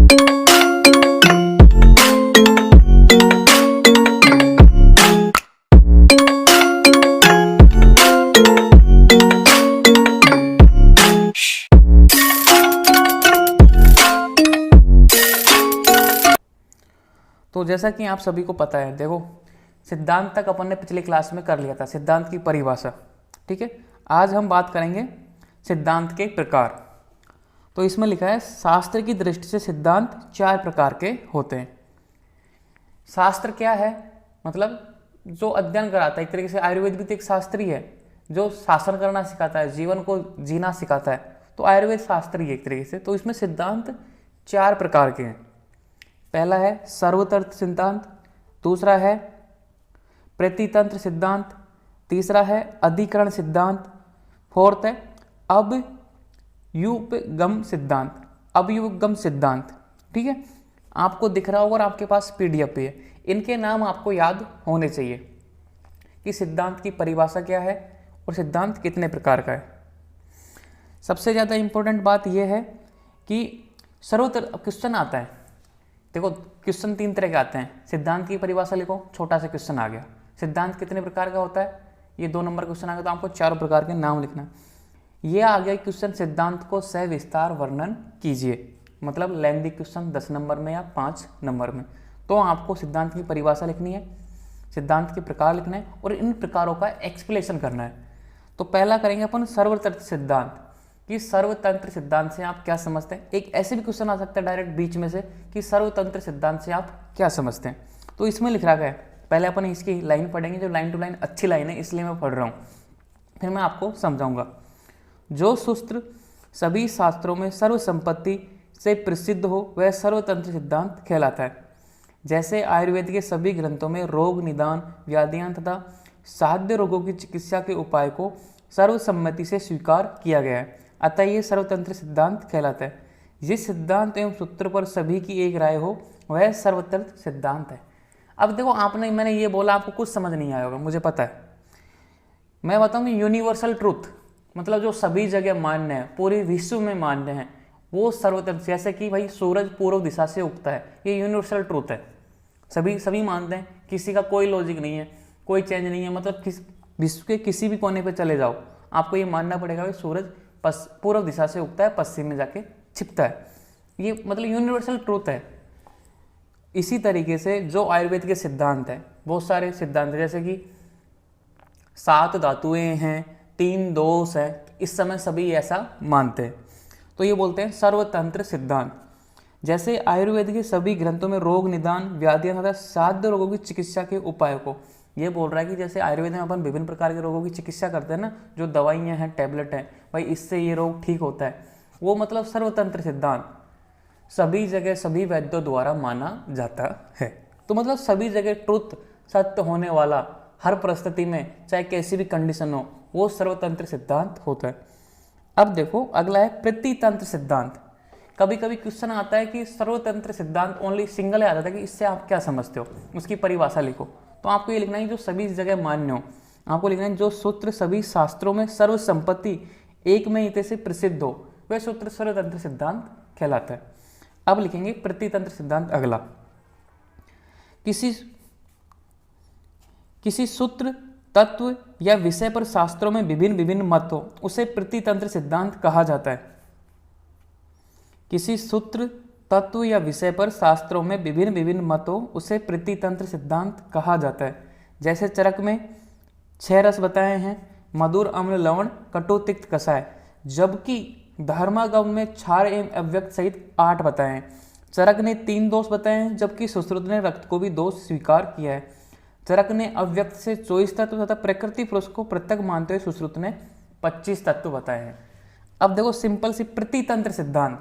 तो जैसा कि आप सभी को पता है, देखो सिद्धांत तक अपन ने पिछले क्लास में कर लिया था, सिद्धांत की परिभाषा। ठीक है, आज हम बात करेंगे सिद्धांत के प्रकार। तो इसमें लिखा है शास्त्र की दृष्टि से सिद्धांत 4 प्रकार के होते हैं। शास्त्र क्या है? मतलब जो अध्ययन कराता है, एक तरीके से आयुर्वेद भी तो एक शास्त्र ही है, जो शासन करना सिखाता है, जीवन को जीना सिखाता है, तो आयुर्वेद शास्त्र ही है एक तरीके से। तो इसमें सिद्धांत 4 प्रकार के हैं। पहला है सर्वतंत्र सिद्धांत, दूसरा है प्रतितंत्र सिद्धांत, तीसरा है अधिकरण सिद्धांत, फोर्थ है अवयुपगम सिद्धांत, अवयुपगम सिद्धांत। ठीक है, आपको दिख रहा होगा और आपके पास पीडीएफ भी है। इनके नाम आपको याद होने चाहिए कि सिद्धांत की परिभाषा क्या है और सिद्धांत कितने प्रकार का है। सबसे ज़्यादा इंपॉर्टेंट बात यह है कि सर्वतंत्र क्वेश्चन आता है। देखो क्वेश्चन 3 तरह के आते हैं। सिद्धांत की परिभाषा लिखो, छोटा सा क्वेश्चन आ गया। सिद्धांत कितने प्रकार का होता है, ये 2 नंबर क्वेश्चन आ गया, तो आपको 4 प्रकार के नाम लिखना है। ये आ गया क्वेश्चन सिद्धांत को सविस्तार वर्णन कीजिए, मतलब लेंथी क्वेश्चन 10 नंबर में या 5 नंबर में। तो आपको सिद्धांत की परिभाषा लिखनी है, सिद्धांत के प्रकार लिखना है और इन प्रकारों का एक्सप्लेनेशन करना है। तो पहला करेंगे अपन सर्वतंत्र सिद्धांत, कि सर्वतंत्र सिद्धांत से आप क्या समझते हैं। एक ऐसे भी क्वेश्चन आ सकता है डायरेक्ट बीच में से कि सर्वतंत्र सिद्धांत से आप क्या समझते हैं। तो इसमें लिख रखा है, पहले अपन इसकी लाइन पढ़ेंगे, जो लाइन टू लाइन अच्छी लाइन है इसलिए मैं पढ़ रहा हूँ, फिर मैं आपको समझाऊंगा। जो सूत्र सभी शास्त्रों में सर्वसंपत्ति से प्रसिद्ध हो वह सर्वतंत्र सिद्धांत कहलाता है। जैसे आयुर्वेद के सभी ग्रंथों में रोग निदान, व्याधियां तथा साध्य रोगों की चिकित्सा के उपाय को सर्वसम्मति से स्वीकार किया गया है, अतः ये सर्वतंत्र सिद्धांत कहलाता है। जिस सिद्धांत एवं सूत्र पर सभी की एक राय हो वह सर्वतंत्र सिद्धांत है। अब देखो मैंने ये बोला, आपको कुछ समझ नहीं आया होगा, मुझे पता है। मैं बताऊंगी यूनिवर्सल ट्रूथ, मतलब जो सभी जगह मान्य है, पूरे विश्व में मान्य है, वो सर्वतंत्र। जैसे कि भाई सूरज पूर्व दिशा से उगता है, ये यूनिवर्सल ट्रूथ है, सभी मानते हैं, किसी का कोई लॉजिक नहीं है, कोई चेंज नहीं है। मतलब विश्व के किसी भी कोने पे चले जाओ, आपको ये मानना पड़ेगा कि सूरज पूर्व दिशा से उगता है, पश्चिम में जाके छिपता है। ये मतलब यूनिवर्सल ट्रूथ है। इसी तरीके से जो आयुर्वेद के सिद्धांत है, बहुत सारे सिद्धांत है, जैसे कि 7 धातुएं हैं, 3 दोष है, इस समय सभी ऐसा मानते हैं, तो ये बोलते हैं सर्वतंत्र सिद्धांत। जैसे आयुर्वेद के सभी ग्रंथों में रोग निदान, व्याधियां तथा साध्य रोगों की चिकित्सा के उपायों को, ये बोल रहा है कि जैसे आयुर्वेद में अपन विभिन्न प्रकार के रोगों की चिकित्सा करते हैं ना, जो दवाइयाँ हैं, टैबलेट हैं, भाई इससे ये रोग ठीक होता है, वो मतलब सर्वतंत्र सिद्धांत सभी जगह सभी वैद्यों द्वारा माना जाता है। तो मतलब सभी जगह ट्रुथ, सत्य होने वाला, हर परिस्थिति में चाहे कैसी भी कंडीशन हो, वो सर्वतंत्र सिद्धांत होता है। अब देखो अगला है प्रतितंत्र सिद्धांत। कभी कभी क्वेश्चन आता है कि सर्वतंत्र सिद्धांत ओनली सिंगल आ जाता है कि इससे आप क्या समझते हो, उसकी परिभाषा लिखो। तो आपको ये लिखना है जो सभी जगह मान्य हो, आपको लिखना है जो सूत्र सभी शास्त्रों में सर्वसंपत्ति एक में ही से प्रसिद्ध हो वह सूत्र सर्वतंत्र सिद्धांत कहलाता है। अब लिखेंगे प्रतितंत्र सिद्धांत। अगला, किसी सूत्र, तत्व या विषय पर शास्त्रों में विभिन्न मत हो उसे प्रतितंत्र सिद्धांत कहा जाता है। किसी सूत्र, तत्व या विषय पर शास्त्रों में विभिन्न मत हो उसे प्रतितंत्र सिद्धांत कहा जाता है। जैसे चरक में 6 रस बताए हैं, मधुर, अम्ल, लवण, कटु, तिक्त, कषाय, जबकि धर्मागम में क्षार एवं अव्यक्त सहित 8 बताए हैं। चरक ने 3 दोष बताए हैं, जबकि सुश्रुत ने रक्त को भी दोष स्वीकार किया है। चरक ने अव्यक्त से 24 तत्व तथा प्रकृति पुरुष को पृथक मानते हुए सुश्रुत ने 25 तत्व बताए हैं। अब देखो सिंपल सी प्रतितंत्र सिद्धांत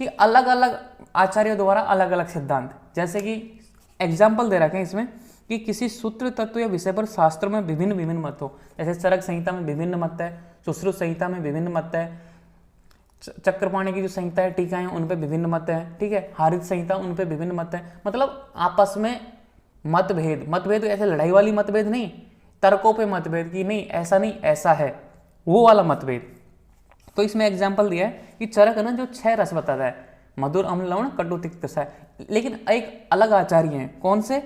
कि अलग अलग आचार्यों द्वारा अलग अलग सिद्धांत, जैसे कि एग्जाम्पल दे रखे हैं इसमें कि किसी सूत्र, तत्व या विषय पर शास्त्रों में विभिन्न मत हो। जैसे चरक संहिता में विभिन्न मत है, सुश्रुत संहिता में विभिन्न मत है, चक्रपाणी की जो संहिता है, टीका है, उन पे विभिन्न मत है, ठीक है, हारित संहिता, उन पे विभिन्न मत है। मतलब आपस में मतभेद ऐसे लड़ाई वाली मतभेद नहीं, तर्कों पे मतभेद की नहीं, ऐसा नहीं ऐसा है, वो वाला मतभेद। तो इसमें एग्जाम्पल दिया है कि चरक है ना जो 6 रस बताता है, मधुर अम्ल लवण कटु तिक्त कषाय। लेकिन एक अलग आचार्य हैं, कौन से?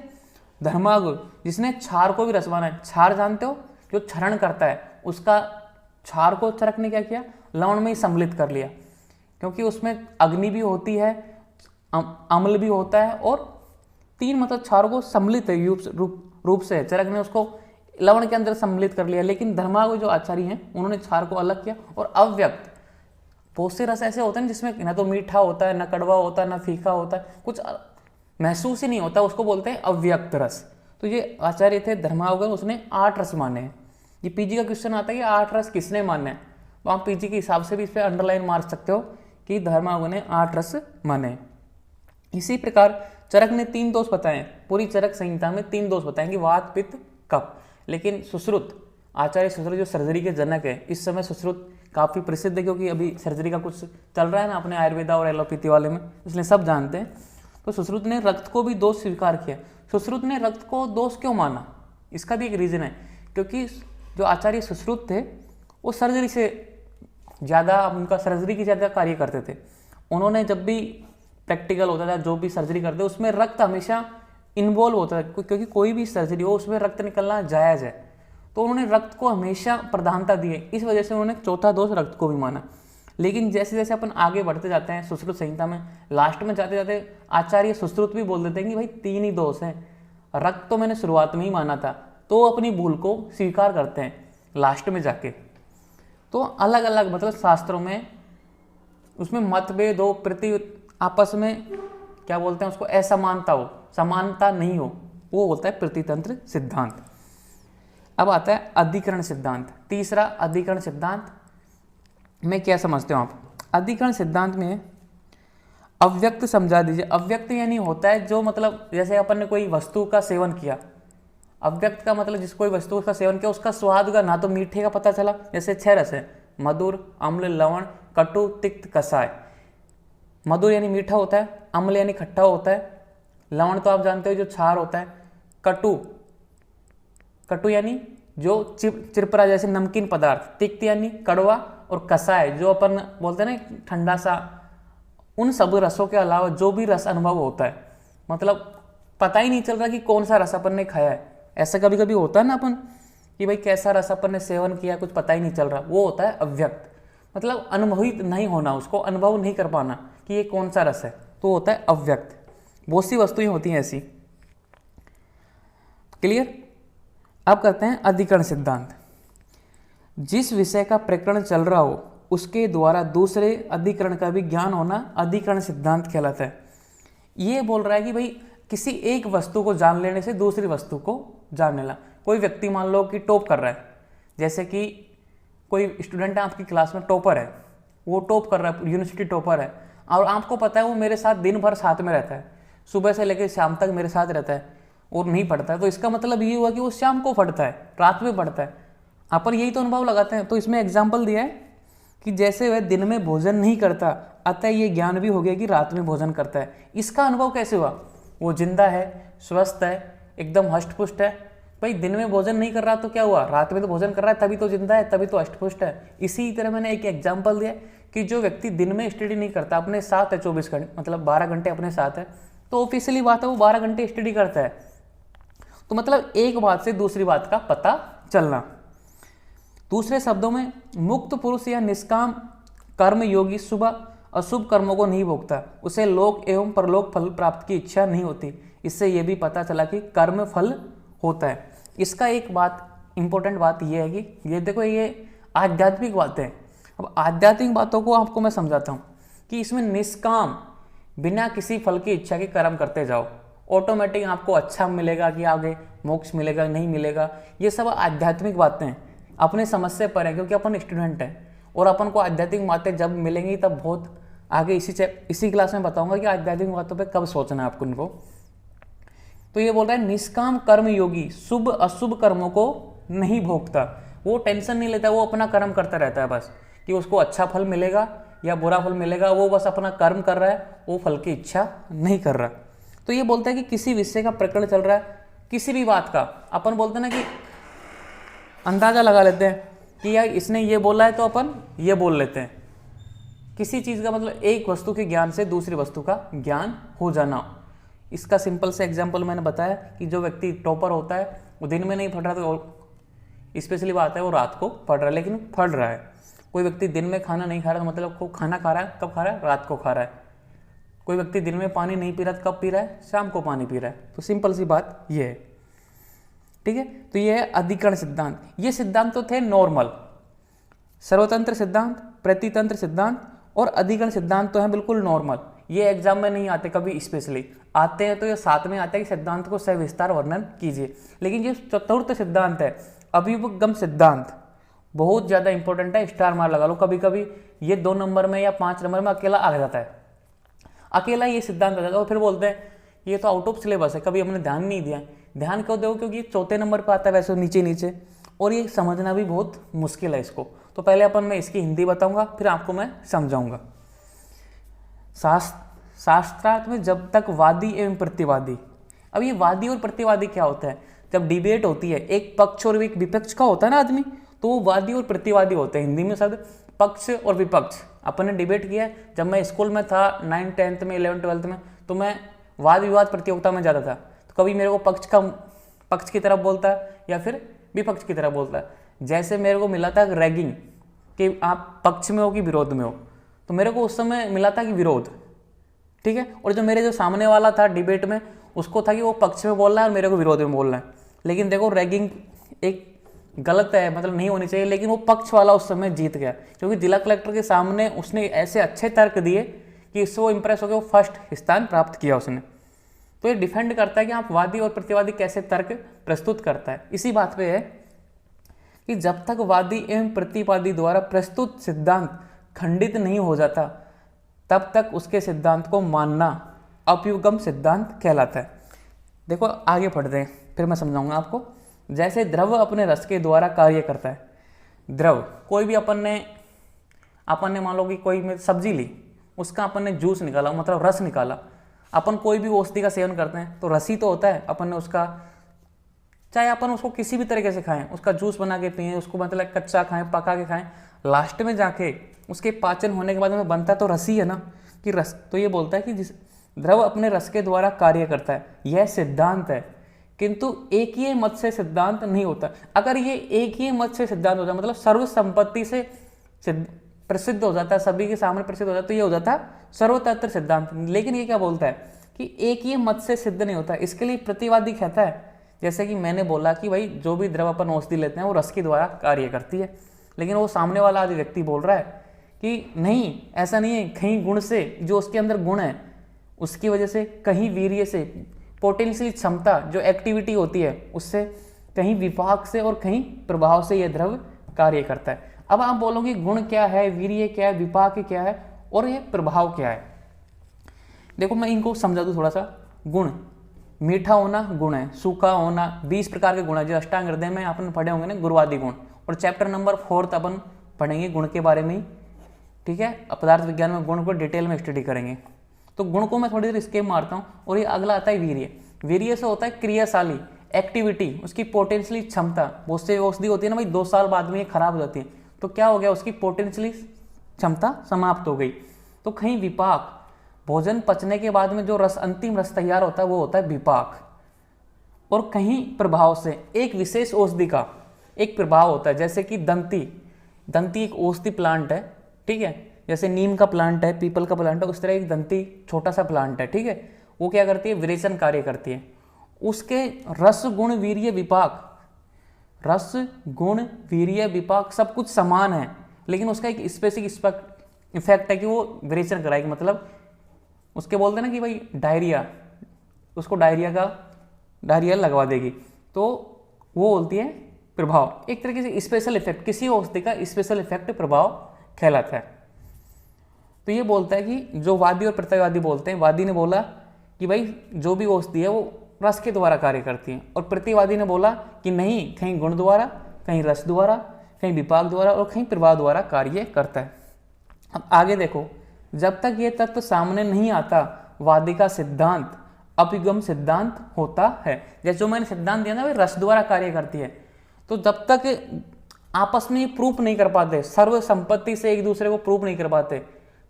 धर्मागुरु, जिसने क्षार को भी रस माना है। क्षार जानते हो, जो क्षरण करता है, उसका क्षार को चरक ने क्या किया? लवण में ही सम्मिलित कर लिया, क्योंकि उसमें अग्नि भी होती है, अम्ल भी होता है, और 3 मतलब क्षारों को सम्मिलित रूप से चरक ने उसको लवण के अंदर सम्मिलित कर लिया। लेकिन धर्मागुरु जो आचार्य हैं, उन्होंने क्षार को अलग किया। और अव्यक्त, बहुत से रस ऐसे होते हैं जिसमें न तो मीठा होता है, न कड़वा होता है, न फीका होता है, कुछ महसूस ही नहीं होता, उसको बोलते हैं अव्यक्त रस। तो ये आचार्य थे धर्मागुरु, उसने 8 रस माने हैं। ये पीजी का क्वेश्चन आता है कि 8 रस किसने माने हैं, तो आप पीजी के हिसाब से भी इस पर अंडरलाइन मार सकते हो कि धर्मागुरु ने 8 रस माने। इसी प्रकार चरक ने 3 दोष बताए, पूरी चरक संहिता में 3 दोष बताए कि वात, पित्त, कफ। लेकिन सुश्रुत, आचार्य सुश्रुत जो सर्जरी के जनक है, इस समय सुश्रुत काफ़ी प्रसिद्ध है, क्योंकि अभी सर्जरी का कुछ चल रहा है ना अपने आयुर्वेदा और एलोपैथी वाले में, इसलिए सब जानते हैं। तो सुश्रुत ने रक्त को भी दोष स्वीकार किया। सुश्रुत ने रक्त को दोष क्यों माना? इसका भी एक रीज़न है, क्योंकि जो आचार्य सुश्रुत थे वो सर्जरी से ज़्यादा, उनका सर्जरी की ज़्यादा कार्य करते थे। उन्होंने जब भी प्रैक्टिकल होता था, जो भी सर्जरी करते, उसमें रक्त हमेशा इन्वॉल्व होता है, क्योंकि कोई भी सर्जरी हो उसमें रक्त निकलना जायज़ है। तो उन्होंने रक्त को हमेशा प्रधानता दी है, इस वजह से उन्होंने चौथा दोष रक्त को भी माना। लेकिन जैसे जैसे अपन आगे बढ़ते जाते हैं सुश्रुत संहिता में, लास्ट में जाते जाते आचार्य सुश्रुत भी बोल देते हैं कि भाई 3 ही दोष हैं, रक्त तो मैंने शुरुआत में ही माना था, तो अपनी भूल को स्वीकार करते हैं लास्ट में जाके। तो अलग अलग मतलब शास्त्रों में उसमें मतभेद हो, आपस में क्या बोलते हैं उसको, असमानता हो, समानता नहीं हो, वो होता है प्रतितंत्र सिद्धांत। अब आता है अधिकरण सिद्धांत। तीसरा अधिकरण सिद्धांत में क्या समझते हो आप? अधिकरण सिद्धांत में अव्यक्त समझा दीजिए। अव्यक्त यानी होता है जो मतलब जैसे अपन ने कोई वस्तु का सेवन किया, अव्यक्त का मतलब जिस कोई वस्तु का सेवन किया उसका स्वाद का ना तो मीठे का पता चला, जैसे 6 रस है, मधुर, अम्ल, लवण, कटु, तिक्त, कषाय। मधुर यानी मीठा होता है, अम्ल यानी खट्टा होता है, लवण तो आप जानते हो जो क्षार होता है, कटु यानी जो चिरपरा जैसे नमकीन पदार्थ, तिक्त यानी कड़वा, और कषाय जो अपन बोलते हैं ना ठंडा सा। उन सब रसों के अलावा जो भी रस अनुभव होता है, मतलब पता ही नहीं चल रहा कि कौन सा रस अपन ने खाया है। ऐसा कभी कभी होता है ना अपन कि भाई कैसा रस अपन ने सेवन किया, कुछ पता ही नहीं चल रहा, वो होता है अव्यक्त। मतलब अनुभवित नहीं होना, उसको अनुभव नहीं कर पाना कि ये कौन सा रस है, तो होता है अव्यक्त। बहुत सी वस्तुएं होती हैं ऐसी। क्लियर? अब करते हैं अधिकरण सिद्धांत। जिस विषय का प्रकरण चल रहा हो उसके द्वारा दूसरे अधिकरण का भी ज्ञान होना अधिकरण सिद्धांत कहलाता है। ये बोल रहा है कि भाई किसी एक वस्तु को जान लेने से दूसरी वस्तु को जान लेना। कोई व्यक्ति मान लो कि टॉप कर रहा है, जैसे कि कोई स्टूडेंट है आपकी क्लास में, टॉपर है, वो टॉप कर रहा है, यूनिवर्सिटी टॉपर है, और आपको पता है वो मेरे साथ दिन भर साथ में रहता है, सुबह से लेकर शाम तक मेरे साथ रहता है और नहीं पढ़ता है। तो इसका मतलब ये हुआ कि वो शाम को पढ़ता है, रात में पढ़ता है। अपन यही तो अनुभव लगाते हैं। तो इसमें एग्जाम्पल दिया है कि जैसे वह दिन में भोजन नहीं करता, अतः ये ज्ञान भी हो गया कि रात में भोजन करता है। इसका अनुभव कैसे हुआ? वो जिंदा है, स्वस्थ है, एकदम हष्टपुष्ट है। भाई दिन में भोजन नहीं कर रहा तो क्या हुआ? रात में तो भोजन कर रहा है, तभी तो जिंदा है, तभी तो हष्टपुष्ट है। इसी तरह मैंने एक एग्जाम्पल दिया कि जो व्यक्ति दिन में स्टडी नहीं करता, अपने साथ है 24 घंटे, मतलब 12 घंटे अपने साथ है, तो ऑफिशियली बात है वो 12 घंटे स्टडी करता है। तो मतलब एक बात से दूसरी बात का पता चलना। दूसरे शब्दों में, मुक्त पुरुष या निष्काम कर्म योगी शुभ अशुभ कर्मों को नहीं भोगता, उसे लोक एवं परलोक फल प्राप्त की इच्छा नहीं होती। इससे यह भी पता चला कि कर्म फल होता है। इसका एक बात, इंपॉर्टेंट बात यह है कि ये देखो, ये आध्यात्मिक बातें हैं। अब आध्यात्मिक बातों को आपको मैं समझाता हूँ कि इसमें निष्काम, बिना किसी फल की इच्छा के कर्म करते जाओ, ऑटोमेटिक आपको अच्छा मिलेगा कि आगे मोक्ष मिलेगा नहीं मिलेगा, ये सब आध्यात्मिक बातें हैं, अपने समझ से पर है, क्योंकि अपन स्टूडेंट हैं और अपन को आध्यात्मिक बातें जब मिलेंगी तब बहुत आगे इसी क्लास में बताऊंगा कि आध्यात्मिक बातों पे कब सोचना है आपको उनको। तो ये बोल रहा है निष्काम कर्म योगी शुभ अशुभ कर्मों को नहीं भोगता, वो टेंशन नहीं लेता, वो अपना कर्म करता रहता है बस, कि उसको अच्छा फल मिलेगा या बुरा फल मिलेगा, वो बस अपना कर्म कर रहा है, वो फल की इच्छा नहीं कर रहा। तो ये बोलता है कि किसी विषय का प्रकरण चल रहा है, किसी भी बात का, अपन बोलते हैं ना कि अंदाजा लगा लेते हैं कि यार इसने ये बोला है तो अपन ये बोल लेते हैं, किसी चीज़ का मतलब एक वस्तु के ज्ञान से दूसरी वस्तु का ज्ञान हो जाना। इसका सिंपल से एग्जाम्पल मैंने बताया कि जो व्यक्ति टॉपर होता है वो दिन में नहीं पढ़ रहा, तो स्पेशली बात है वो रात को पढ़ रहा है, लेकिन पढ़ रहा है। कोई व्यक्ति दिन में खाना नहीं खा रहा, मतलब वो खाना खा रहा है, कब खा रहा है? रात को खा रहा है। कोई व्यक्ति दिन में पानी नहीं पी रहा, कब पी रहा है? शाम को पानी पी रहा है। तो सिंपल सी बात ये है, ठीक है। तो ये है अधिकरण सिद्धांत। ये सिद्धांत तो थे नॉर्मल, सर्वतंत्र सिद्धांत, प्रतितंत्र सिद्धांत और अधिकरण सिद्धांत तो हैं बिल्कुल नॉर्मल। ये एग्जाम में नहीं आते, कभी स्पेशली आते हैं तो ये साथ में आता है कि सिद्धांत को सविस्तार वर्णन कीजिए। लेकिन ये चतुर्थ सिद्धांत है, अभियुपगम सिद्धांत, बहुत ज़्यादा इंपॉर्टेंट है, स्टार मार लगा लो। कभी कभी ये 2 नंबर में या 5 नंबर में अकेला आ जाता है, अकेला ये सिद्धांत आ जाता है, और फिर बोलते हैं ये तो आउट ऑफ सिलेबस है, कभी हमने ध्यान नहीं दिया। ध्यान क्यों दो? क्योंकि 4थे नंबर पर आता है वैसे नीचे नीचे, और ये समझना भी बहुत मुश्किल है इसको। तो पहले अपन मैं इसकी हिंदी बताऊंगा, फिर आपको मैं समझाऊंगा। शास्त्रार्थ में जब तक वादी एवं प्रतिवादी, अब ये वादी और प्रतिवादी क्या होता है? जब डिबेट होती है, एक पक्ष और एक विपक्ष का होता है ना आदमी, तो वो वादी और प्रतिवादी होते हैं। हिंदी में शब्द पक्ष और विपक्ष। अपन ने डिबेट किया, जब मैं स्कूल में था 9th 10th में 11th 12th में, तो मैं वाद विवाद प्रतियोगिता में जाता था। तो कभी मेरे को पक्ष की तरफ बोलता है या फिर विपक्ष की तरफ बोलता है। जैसे मेरे को मिला था रैगिंग कि आप पक्ष में हो कि विरोध में हो, तो मेरे को उस समय मिला था कि विरोध, ठीक है। और जो सामने वाला था डिबेट में, उसको था कि वो पक्ष में बोल रहा है और मेरे को विरोध में बोल रहा है। लेकिन देखो रैगिंग एक गलत है, मतलब नहीं होनी चाहिए, लेकिन वो पक्ष वाला उस समय जीत गया, क्योंकि जिला कलेक्टर के सामने उसने ऐसे अच्छे तर्क दिए कि इससे वो इंप्रेस हो गया, वो फर्स्ट स्थान प्राप्त किया उसने। तो ये डिफेंड करता है कि आप वादी और प्रतिवादी कैसे तर्क प्रस्तुत करता है। इसी बात पे है कि जब तक वादी एवं प्रतिवादी द्वारा प्रस्तुत सिद्धांत खंडित नहीं हो जाता, तब तक उसके सिद्धांत को मानना अभ्युगम सिद्धांत कहलाता है। देखो आगे पढ़ते हैं, फिर मैं समझाऊंगा आपको। जैसे द्रव अपने रस के द्वारा कार्य करता है। द्रव, कोई भी अपन ने मान लो कि कोई में सब्जी ली, उसका अपन ने जूस निकाला, मतलब रस निकाला। अपन कोई भी औषधि का सेवन करते हैं तो रस ही तो होता है। अपन ने उसका, चाहे अपन उसको किसी भी तरीके से खाएं, उसका जूस बना के पिए, उसको मतलब कच्चा खाएं, पका के खाएं, लास्ट में जाके उसके पाचन होने के बाद में बनता तो रस ही है ना, कि रस। तो ये बोलता है कि जिस द्रव अपने रस के द्वारा कार्य करता है, यह सिद्धांत है, किंतु एक ही मत से सिद्धांत नहीं होता। अगर ये एक ही मत से सिद्धांत होता, मतलब सर्वसम्पत्ति से प्रसिद्ध हो जाता है, सभी के सामने प्रसिद्ध हो जाता है, तो ये हो जाता है सर्वतंत्र सिद्धांत। लेकिन ये क्या बोलता है कि एक ही मत से सिद्ध नहीं होता, इसके लिए प्रतिवादी कहता है, जैसे कि मैंने बोला कि भाई जो भी द्रव अपन औषधि लेते हैं वो रस के द्वारा कार्य करती है, लेकिन वो सामने वाला आदि व्यक्ति बोल रहा है कि नहीं, ऐसा नहीं है, कहीं गुण से, जो उसके अंदर गुण है उसकी वजह से, कहीं वीर्य से, पोटेंशियल क्षमता जो एक्टिविटी होती है उससे, कहीं विपाक से और कहीं प्रभाव से यह द्रव कार्य करता है। अब आप बोलोगे गुण क्या है, वीर्य क्या है, विपाक क्या है और ये प्रभाव क्या है। देखो मैं इनको समझा दूं थोड़ा सा। गुण, मीठा होना गुण है, सूखा होना, 20 प्रकार के गुण है जो अष्टांग हृदय में आपने पढ़े होंगे ना, गुरुवादी गुण। और चैप्टर नंबर 4 अपन पढ़ेंगे गुण के बारे में ही, ठीक है। पदार्थ विज्ञान में गुण को डिटेल में स्टडी करेंगे। तो गुण को मैं थोड़ी देर स्केप मारता हूँ। और ये अगला आता है वीर्य। वीर्य से होता है क्रियाशाली, एक्टिविटी, उसकी पोटेंशियली क्षमता। बहुत से औषधि होती है ना भाई, 2 साल बाद में ये खराब हो जाती है, तो क्या हो गया, उसकी पोटेंशियली क्षमता समाप्त हो गई। तो कहीं विपाक, भोजन पचने के बाद में जो रस, अंतिम रस तैयार होता है वो होता है विपाक। और कहीं प्रभाव से, एक विशेष औषधि का एक प्रभाव होता है, जैसे कि दंती एक औषधि प्लांट है, ठीक है। जैसे नीम का प्लांट है, पीपल का प्लांट है, उस तरह एक दंती छोटा सा प्लांट है, ठीक है। वो क्या करती है, विरेचन कार्य करती है। उसके रस गुण वीर्य विपाक, रस गुण वीर्य विपाक सब कुछ समान है, लेकिन उसका एक स्पेसिफिक इफेक्ट है कि वो विरेचन कराएगी। मतलब उसके बोलते हैं ना कि भाई डायरिया, उसको डायरिया लगवा देगी, तो वो बोलती है प्रभाव। एक तरीके से स्पेशल इफेक्ट, किसी औषधि का स्पेशल इफेक्ट प्रभाव कहलाता है। तो ये बोलता है कि जो वादी और प्रतिवादी बोलते हैं, वादी ने बोला कि भाई जो भी औषधि है वो रस के द्वारा कार्य करती है, और प्रतिवादी ने बोला कि नहीं, कहीं गुण द्वारा, कहीं रस द्वारा, कहीं विपाक द्वारा और कहीं प्रभाव द्वारा कार्य करता है। अब आगे देखो, जब तक ये तत्व सामने नहीं आता, वादी का सिद्धांत अभिगम सिद्धांत होता है। जैसे जो मैंने सिद्धांत दिया ना भाई, रस द्वारा कार्य करती है, तो जब तक आपस में प्रूफ नहीं कर पाते, सर्व संपत्ति से एक दूसरे को प्रूफ नहीं कर पाते,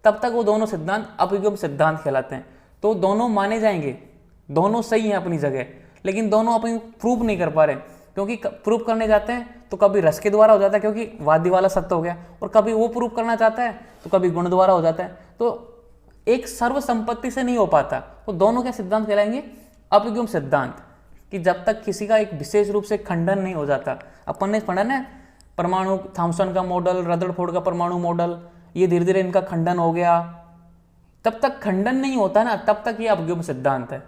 तब तक वो दोनों सिद्धांत अपयुग्म सिद्धांत कहलाते हैं। तो दोनों माने जाएंगे, दोनों सही हैं अपनी जगह, लेकिन दोनों अपनी प्रूव नहीं कर पा रहे, क्योंकि प्रूव करने जाते हैं तो कभी रस के द्वारा हो जाता है क्योंकि वादी वाला सत्य हो गया, और कभी वो प्रूव करना चाहता है तो कभी गुण द्वारा हो जाता है। तो एक सर्व संपत्ति से नहीं हो पाता। तो दोनों के सिद्धांत कहलाएंगे अपयुग्म सिद्धांत, कि जब तक किसी का एक विशेष रूप से खंडन नहीं हो जाता। अपन ने पढ़ा ना परमाणु, थॉमसन का मॉडल, रदरफोर्ड का परमाणु मॉडल, ये धीरे धीरे इनका खंडन हो गया। तब तक खंडन नहीं होता ना, तब तक ये अपयुग्म सिद्धांत है,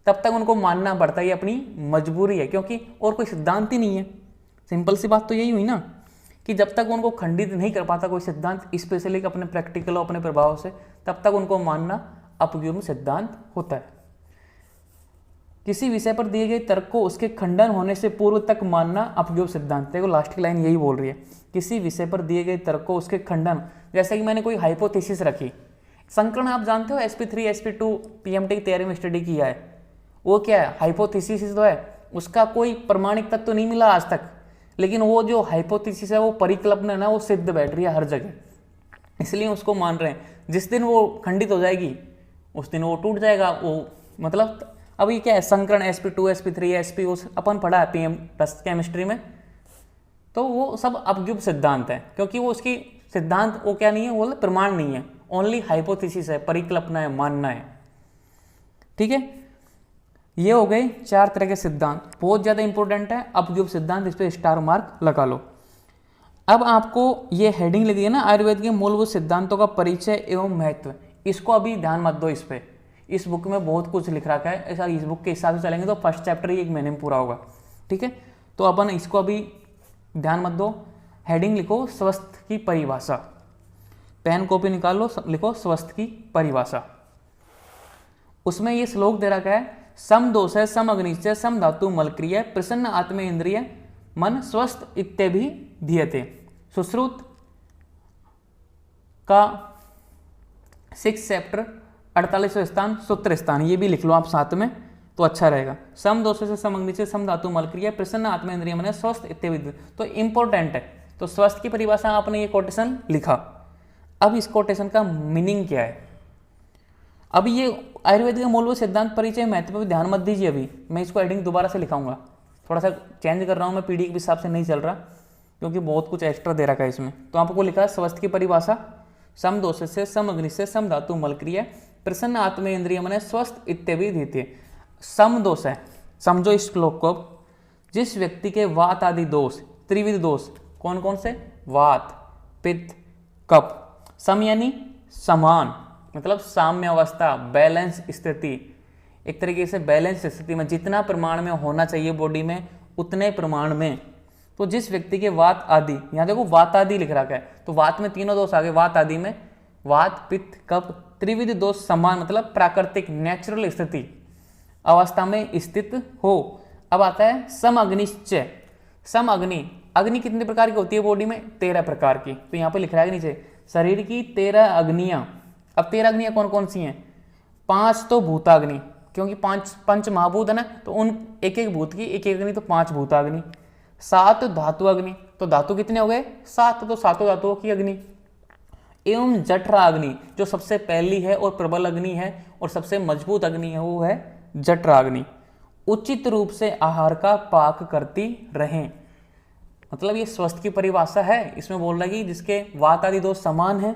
तब तक उनको मानना पड़ता है, ये अपनी मजबूरी है, क्योंकि और कोई सिद्धांत ही नहीं है। सिंपल सी बात तो यही हुई ना, कि जब तक उनको खंडित नहीं कर पाता कोई सिद्धांत, स्पेशली अपने प्रैक्टिकल और अपने प्रभाव से, तब तक उनको मानना अपयुग्म सिद्धांत होता है। किसी विषय पर दिए गए तर्क को उसके खंडन होने से पूर्व तक मानना अपयुग्म सिद्धांत। देखो लास्ट की लाइन यही बोल रही है, किसी विषय पर दिए गए तर्क को उसके खंडन, जैसे कि मैंने कोई हाइपोथेसिस रखी, संकरण आप जानते हो sp3 sp2 पीएमटी की तैयारी में स्टडी किया है, वो क्या है, हाइपोथेसिस तो है, उसका कोई प्रमाणिक तत्व तो नहीं मिला आज तक, लेकिन वो जो हाइपोथेसिस है वो परिकल्पना है ना, वो सिद्ध बैठ रही है हर जगह, इसलिए उसको मान रहे हैं। जिस दिन वो खंडित हो जाएगी उस दिन वो टूट जाएगा वो, मतलब अब ये क्या है, संकरण sp2 sp3 sp, उस अपन पढ़ा है पीएम प्लस केमिस्ट्री में, तो वो सब अपयुग्म सिद्धांत है, क्योंकि वो उसकी सिद्धांत वो क्या नहीं है, वो प्रमाण नहीं है, ओनली हाइपोथेसिस है, परिकल्पना है, मानना है। ठीक है, ये हो गए 4 तरह के सिद्धांत, बहुत ज्यादा इंपॉर्टेंट है अपयुग्म सिद्धांत, इस पे स्टार मार्क लगा लो। अब आपको ये हेडिंग लगी है ना, आयुर्वेद के मूलभूत सिद्धांतों का परिचय एवं महत्व, इसको अभी ध्यान मत दो इस पे, इस बुक में बहुत कुछ लिख रखा है, ऐसा इस बुक के हिसाब से चलेंगे तो फर्स्ट चैप्टर ही 1 महीने में पूरा होगा। ठीक है, तो अपन इसको अभी ध्यान मत दो, हेडिंग लिखो स्वस्थ की परिभाषा, पेन कॉपी निकाल लो, लिखो स्वस्थ की परिभाषा। उसमें ये श्लोक दे रखा है, सम दोष है, सम अग्निश्चय, सम धातु मलक्रिय, प्रसन्न आत्मेन्द्रिय, मन स्वस्थ इत्यभि धीयते। सुश्रुत का 6 चैप्टर 48वां स्थान, सूत्र स्थान, ये भी लिख लो आप साथ में तो अच्छा रहेगा। सम दोष से, सम अग्निश्चय, सम धातु मलक्रिय, प्रसन्न आत्मेन्द्रिय, मन स्वस्थ इत्यभि, तो इंपॉर्टेंट है। तो स्वस्थ की परिभाषा आपने ये कोटेशन लिखा। अब इस कोटेशन का मीनिंग क्या है, अब ये आयुर्वेद के मूलभूत सिद्धांत परिचय महत्व पर ध्यान मत दीजिए, अभी मैं इसको हेडिंग दोबारा से लिखाऊंगा, थोड़ा सा चेंज कर रहा हूँ मैं, पीडी के हिसाब से नहीं चल रहा क्योंकि बहुत कुछ एक्स्ट्रा दे रखा है इसमें। तो आपको लिखा है स्वस्थ की परिभाषा, सम दोष से, सम अग्नि से, सम धातु मलक्रिय, प्रसन्न आत्मेन्द्रिय मन स्वस्थ इत्यभि धीयते। सम दोष है, समझो इस श्लोक को, जिस व्यक्ति के वात आदि दोष, त्रिविध दोष, कौन कौन से, वात, पित्त, कफ, सम यानी समान, मतलब साम्य अवस्था, बैलेंस स्थिति, एक तरीके से बैलेंस स्थिति में जितना प्रमाण में होना चाहिए बॉडी में उतने प्रमाण में। तो जिस व्यक्ति के वात आदि, यहाँ देखो वात आदि लिख रखा है, तो वात में तीनों दोष आ गए, वात आदि में वात, पित्त, कफ, त्रिविध दोष समान, मतलब प्राकृतिक नेचुरल स्थिति अवस्था में स्थित हो। अब आता है सम अग्निश्चय, सम अग्नि, अग्नि कितने प्रकार की होती है बॉडी में, 13 प्रकार की, तो यहाँ पे लिख रहा है नीचे शरीर की 13 अग्नियां। अब 13 अग्नियां कौन कौन सी हैं, 5 तो भूताग्नि, क्योंकि 5 पंच महाभूत है ना, तो उन एक एक भूत की एक एक अग्नि, तो 5 भूताग्नि। 7 धातु अग्नि, तो धातु कितने हो गए, 7, तो 7 धातुओं की अग्नि। एवं जठरा अग्नि, जो सबसे पहली है और प्रबल अग्नि है और सबसे मजबूत अग्नि है, वो है जठरा अग्नि। उचित रूप से आहार का पाक करती रहें, मतलब ये स्वस्थ की परिभाषा है। इसमें बोल रहा है कि जिसके वात आदि दोष समान है,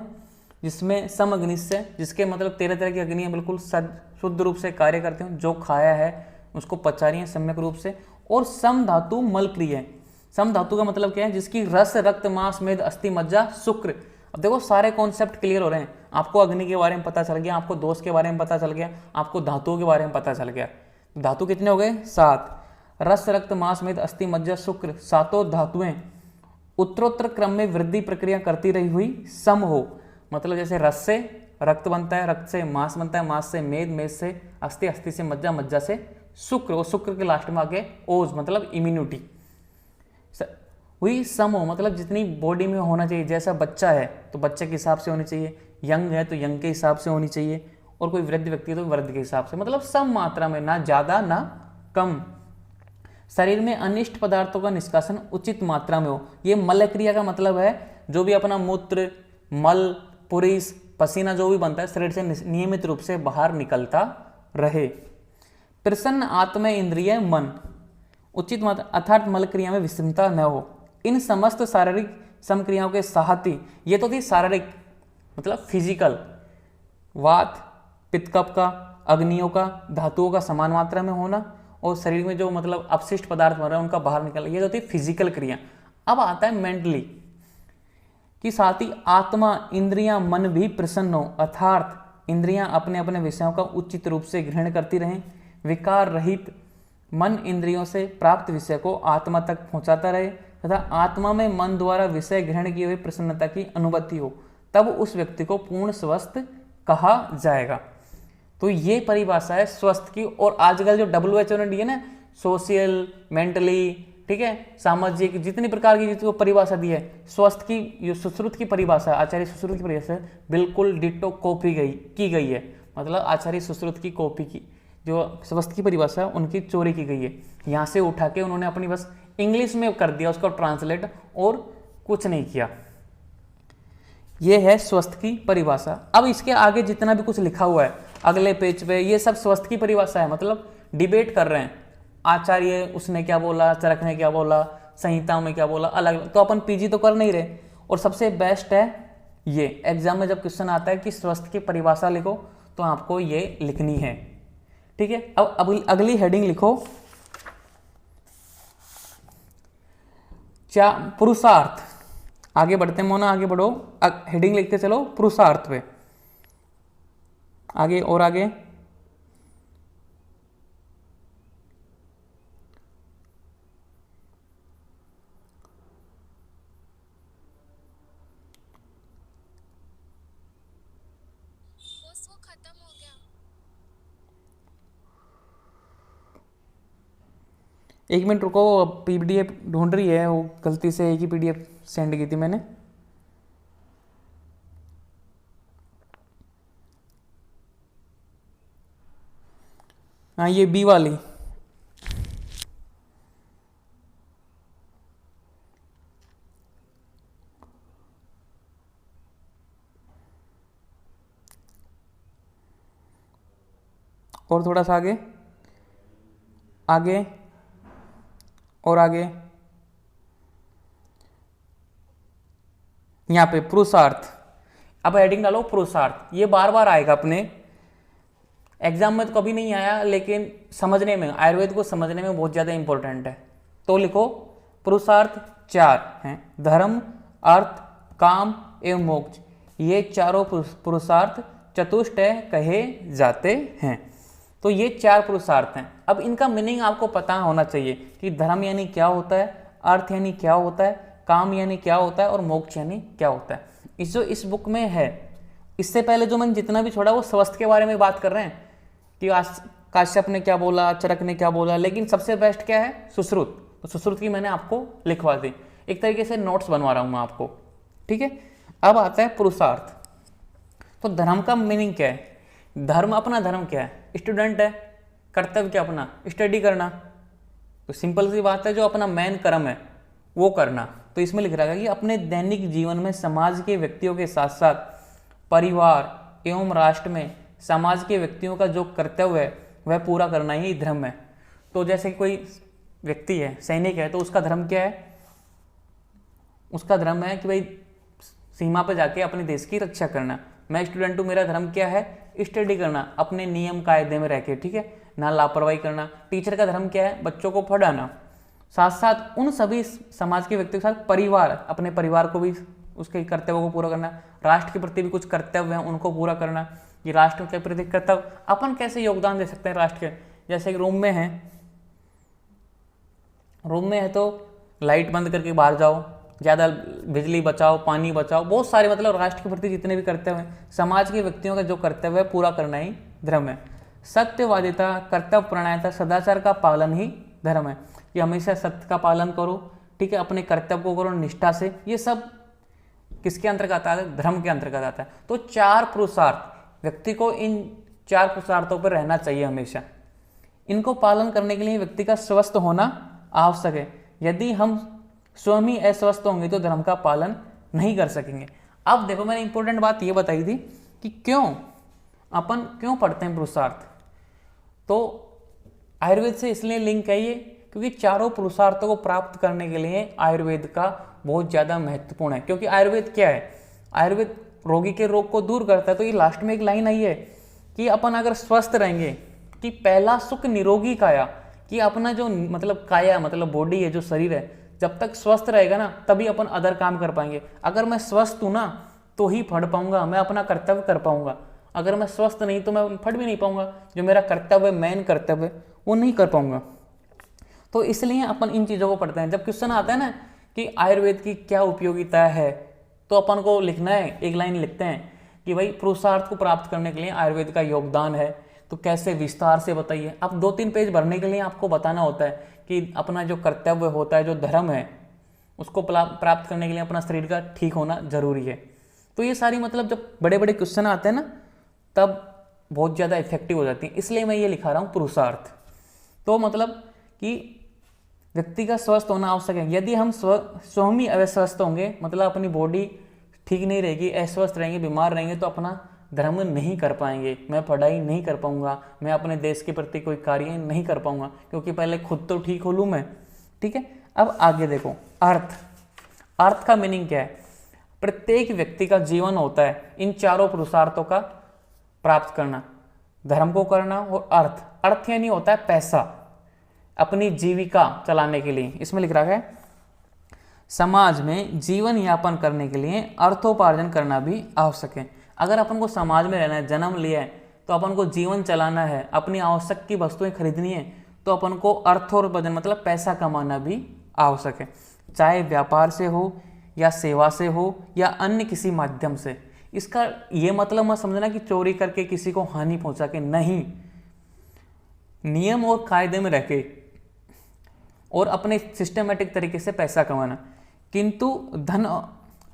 जिसमें सम अग्निश्चय, जिसके मतलब 13 तरह की अग्नियां बिल्कुल शुद्ध रूप से कार्य करते हो, जो खाया है उसको पचा रही है सम्यक रूप से, और सम धातु मलक्रिय, सम धातु का मतलब क्या है, जिसकी रस, रक्त, मांस, मेद, अस्थि, मज्जा, शुक्र। अब देखो सारे कॉन्सेप्ट क्लियर हो रहे हैं, आपको अग्नि के बारे में पता चल गया, आपको दोष के बारे में पता चल गया, आपको धातुओं के बारे में पता चल गया। धातु कितने हो गए, 7, रस, रक्त, मांस, मेद, अस्थि, मज्जा, शुक्र, 7 धातुएं उत्तरोत्तर क्रम में वृद्धि प्रक्रिया करती रही हुई सम हो, मतलब जैसे रस से रक्त बनता है, रक्त से मांस बनता है, मांस से मेद, मेद से अस्थि, अस्थि से मज्जा, मज्जा से शुक्र, और शुक्र के लास्ट में आगे ओज, मतलब इम्यूनिटी हुई सम हो, मतलब जितनी बॉडी में होना चाहिए। जैसा बच्चा है तो बच्चे के हिसाब से होनी चाहिए, यंग है तो यंग के हिसाब से होनी चाहिए, और कोई वृद्ध व्यक्ति है तो वृद्ध के हिसाब से, मतलब सम मात्रा में, ना ज्यादा ना कम। शरीर में अनिष्ट पदार्थों का निष्कासन उचित मात्रा में हो। ये मल क्रिया का मतलब है जो भी अपना मूत्र, मल, पुरीस, पसीना जो भी बनता है शरीर से नियमित रूप से बाहर निकलता रहे। प्रसन्न आत्मा इंद्रिय मन उचित मात्रा अर्थात मल क्रिया में विषमता न हो। इन समस्त शारीरिक समक्रियाओं के साथ ही, ये तो थी शारीरिक मतलब फिजिकल, वात पित्त कफ का, अग्नियों का, धातुओं का समान मात्रा में होना और शरीर में जो मतलब अपशिष्ट पदार्थ बन रहे हैं उनका बाहर निकलना, ये जो थी फिजिकल क्रिया। अब आता है मेंटली कि साथ ही आत्मा इंद्रियां मन भी प्रसन्न हो, अर्थात इंद्रियां अपने अपने विषयों का उचित रूप से ग्रहण करती रहें, विकार रहित मन इंद्रियों से प्राप्त विषय को आत्मा तक पहुंचाता रहे तथा आत्मा में मन द्वारा विषय ग्रहण किए हुए प्रसन्नता की अनुभूति हो, तब उस व्यक्ति को पूर्ण स्वस्थ कहा जाएगा। तो ये परिभाषा है स्वस्थ की। और आजकल जो WHO ने दी है ना, सोशल, मेंटली, ठीक है, सामाजिक, जितनी प्रकार की जितनी परिभाषा दी है, स्वस्थ की जो सुश्रुत की परिभाषा, आचार्य सुश्रुत की परिभाषा बिल्कुल डिट्टो कॉपी की गई है। मतलब आचार्य सुश्रुत की कॉपी की, जो स्वस्थ की परिभाषा है उनकी चोरी की गई है। यहाँ से उठा के उन्होंने अपनी बस इंग्लिश में कर दिया उसको ट्रांसलेट, और कुछ नहीं किया। ये है स्वस्थ की परिभाषा। अब इसके आगे जितना भी कुछ लिखा हुआ है अगले पेज पे, ये सब स्वस्थ की परिभाषा है। मतलब डिबेट कर रहे हैं, आचार्य उसने क्या बोला, चरक ने क्या बोला, संहिता में क्या बोला, अलग। तो अपन पीजी तो कर नहीं रहे। और सबसे बेस्ट है ये, एग्जाम में जब क्वेश्चन आता है कि स्वस्थ की परिभाषा लिखो, तो आपको ये लिखनी है, ठीक है। अब अगली हेडिंग लिखो, पुरुषार्थ। आगे बढ़ते हैं मोना, आगे बढ़ो, हेडिंग लिख के चलो पुरुषार्थ पे, आगे और आगे। खत्म हो गया। एक मिनट रुको, PDF ढूंढ रही है, वो गलती से एक ही PDF सेंड की थी मैंने। हाँ, ये बी वाली। और थोड़ा सा आगे, आगे और आगे। यहाँ पे पुरुषार्थ। अब हेडिंग डालो पुरुषार्थ। ये बार बार आएगा अपने एग्जाम में, तो कभी नहीं आया, लेकिन समझने में, आयुर्वेद को समझने में बहुत ज़्यादा इंपॉर्टेंट है। तो लिखो पुरुषार्थ 4 हैं, धर्म, अर्थ, काम एवं मोक्ष। ये चारों पुरुषार्थ चतुष्टय कहे जाते हैं। तो ये 4 पुरुषार्थ हैं। अब इनका मीनिंग आपको पता होना चाहिए कि धर्म यानी क्या होता है, अर्थ यानी क्या होता है, काम यानी क्या होता है और मोक्ष यानी क्या होता है। इस बुक में है। इससे पहले जो मैंने जितना भी छोड़ा वो स्वस्थ के बारे में बात कर रहे हैं कि काश्यप ने क्या बोला, चरक ने क्या बोला, लेकिन सबसे बेस्ट क्या है, सुश्रुत। तो सुश्रुत की मैंने आपको लिखवा दी, एक तरीके से नोट्स बनवा रहा हूँ मैं आपको, ठीक है। अब आता है पुरुषार्थ। तो धर्म का मीनिंग क्या है? धर्म, अपना धर्म क्या है? स्टूडेंट है, कर्तव्य क्या अपना? स्टडी करना। तो सिंपल सी बात है, जो अपना मेन कर्म है वो करना। तो इसमें लिख रहा है कि अपने दैनिक जीवन में समाज के व्यक्तियों के साथ साथ परिवार एवं राष्ट्र में समाज के व्यक्तियों का जो कर्तव्य है वह पूरा करना ही धर्म है। तो जैसे कोई व्यक्ति है, सैनिक है, तो उसका धर्म क्या है? उसका धर्म है कि भाई सीमा पर जाके अपने देश की रक्षा करना। मैं स्टूडेंट हूँ, मेरा धर्म क्या है? स्टडी करना, अपने नियम कायदे में रह के, ठीक है, ना लापरवाही करना। टीचर का धर्म क्या है? बच्चों को पढ़ाना। साथ साथ उन सभी समाज के व्यक्तियों के साथ परिवार, अपने परिवार को भी उसके कर्तव्यों को पूरा करना। राष्ट्र के प्रति भी कुछ कर्तव्य हैं, उनको पूरा करना। ये राष्ट्र के प्रति कर्तव्य, अपन कैसे योगदान दे सकते हैं राष्ट्र के? जैसे कि रूम में है तो लाइट बंद करके बाहर जाओ, ज़्यादा बिजली बचाओ, पानी बचाओ, बहुत सारे मतलब राष्ट्र के प्रति जितने भी कर्तव्य हैं, समाज के व्यक्तियों का जो कर्तव्य है पूरा करना ही धर्म है। सत्यवादिता, कर्तव्य परायणता, सदाचार का पालन ही धर्म है कि हमेशा सत्य का पालन करो, ठीक है, अपने कर्तव्य को करो निष्ठा से। ये सब किसके अंतर्गत आता है? धर्म के अंतर्गत आता है। तो 4 पुरुषार्थ, व्यक्ति को इन 4 पुरुषार्थों पर रहना चाहिए हमेशा। इनको पालन करने के लिए व्यक्ति का स्वस्थ होना आवश्यक है। यदि हम स्वयं ही अस्वस्थ होंगे तो धर्म का पालन नहीं कर सकेंगे। अब देखो, मैंने इंपॉर्टेंट बात ये बताई थी कि अपन क्यों पढ़ते हैं पुरुषार्थ। तो आयुर्वेद से इसलिए लिंक है ये क्योंकि चारों पुरुषार्थों को प्राप्त करने के लिए आयुर्वेद का बहुत ज़्यादा महत्वपूर्ण है। क्योंकि आयुर्वेद क्या है, आयुर्वेद रोगी के रोग को दूर करता है। तो ये लास्ट में एक लाइन आई है कि अपन अगर स्वस्थ रहेंगे, कि पहला सुख निरोगी काया, कि अपना जो मतलब काया मतलब बॉडी है, जो शरीर है, जब तक स्वस्थ रहेगा ना तभी अपन अदर काम कर पाएंगे। अगर मैं स्वस्थ हूँ ना तो ही पढ़ पाऊंगा, मैं अपना कर्तव्य कर पाऊंगा। अगर मैं स्वस्थ नहीं तो मैं पढ़ भी नहीं पाऊंगा, जो मेरा कर्तव्य मेन कर्तव्य वो नहीं कर पाऊंगा। तो इसलिए अपन इन चीज़ों को पढ़ते हैं। जब क्वेश्चन आता है ना कि आयुर्वेद की क्या उपयोगिता है, तो अपन को लिखना है, एक लाइन लिखते हैं कि भाई पुरुषार्थ को प्राप्त करने के लिए आयुर्वेद का योगदान है। तो कैसे, विस्तार से बताइए। अब 2-3 पेज भरने के लिए आपको बताना होता है कि अपना जो कर्तव्य होता है, जो धर्म है, उसको प्राप्त करने के लिए अपना शरीर का ठीक होना जरूरी है। तो ये सारी मतलब जब बड़े बड़े क्वेश्चन आते हैं ना तब बहुत ज़्यादा इफेक्टिव हो जाती है। इसलिए मैं ये लिखा रहा हूँ पुरुषार्थ। तो मतलब कि व्यक्ति का स्वस्थ होना आवश्यक है। यदि हम स्वयं ही अस्वस्थ होंगे, मतलब अपनी बॉडी ठीक नहीं रहेगी, अस्वस्थ रहेंगे, बीमार रहेंगे, तो अपना धर्म नहीं कर पाएंगे। मैं पढ़ाई नहीं कर पाऊंगा, मैं अपने देश के प्रति कोई कार्य नहीं कर पाऊंगा, क्योंकि पहले खुद तो ठीक हो लूँ मैं। ठीक है, अब आगे देखो अर्थ। अर्थ का मीनिंग क्या है? प्रत्येक व्यक्ति का जीवन होता है इन चारों पुरुषार्थों का प्राप्त करना, धर्म को करना और अर्थ। अर्थ यानी होता है पैसा, अपनी जीविका चलाने के लिए। इसमें लिख रहा है समाज में जीवन यापन करने के लिए अर्थोपार्जन करना भी आवश्यक है। अगर अपन को समाज में रहना है, जन्म लिया है, तो अपन को जीवन चलाना है, अपनी आवश्यक की वस्तुएं खरीदनी है, तो अपन को अर्थोपार्जन मतलब पैसा कमाना भी आवश्यक है। चाहे व्यापार से हो या सेवा से हो या अन्य किसी माध्यम से। इसका ये मतलब मत समझना कि चोरी करके किसी को हानि पहुंचा के, नहीं। नियम और कायदे में रह के और अपने सिस्टमेटिक तरीके से पैसा कमाना। किंतु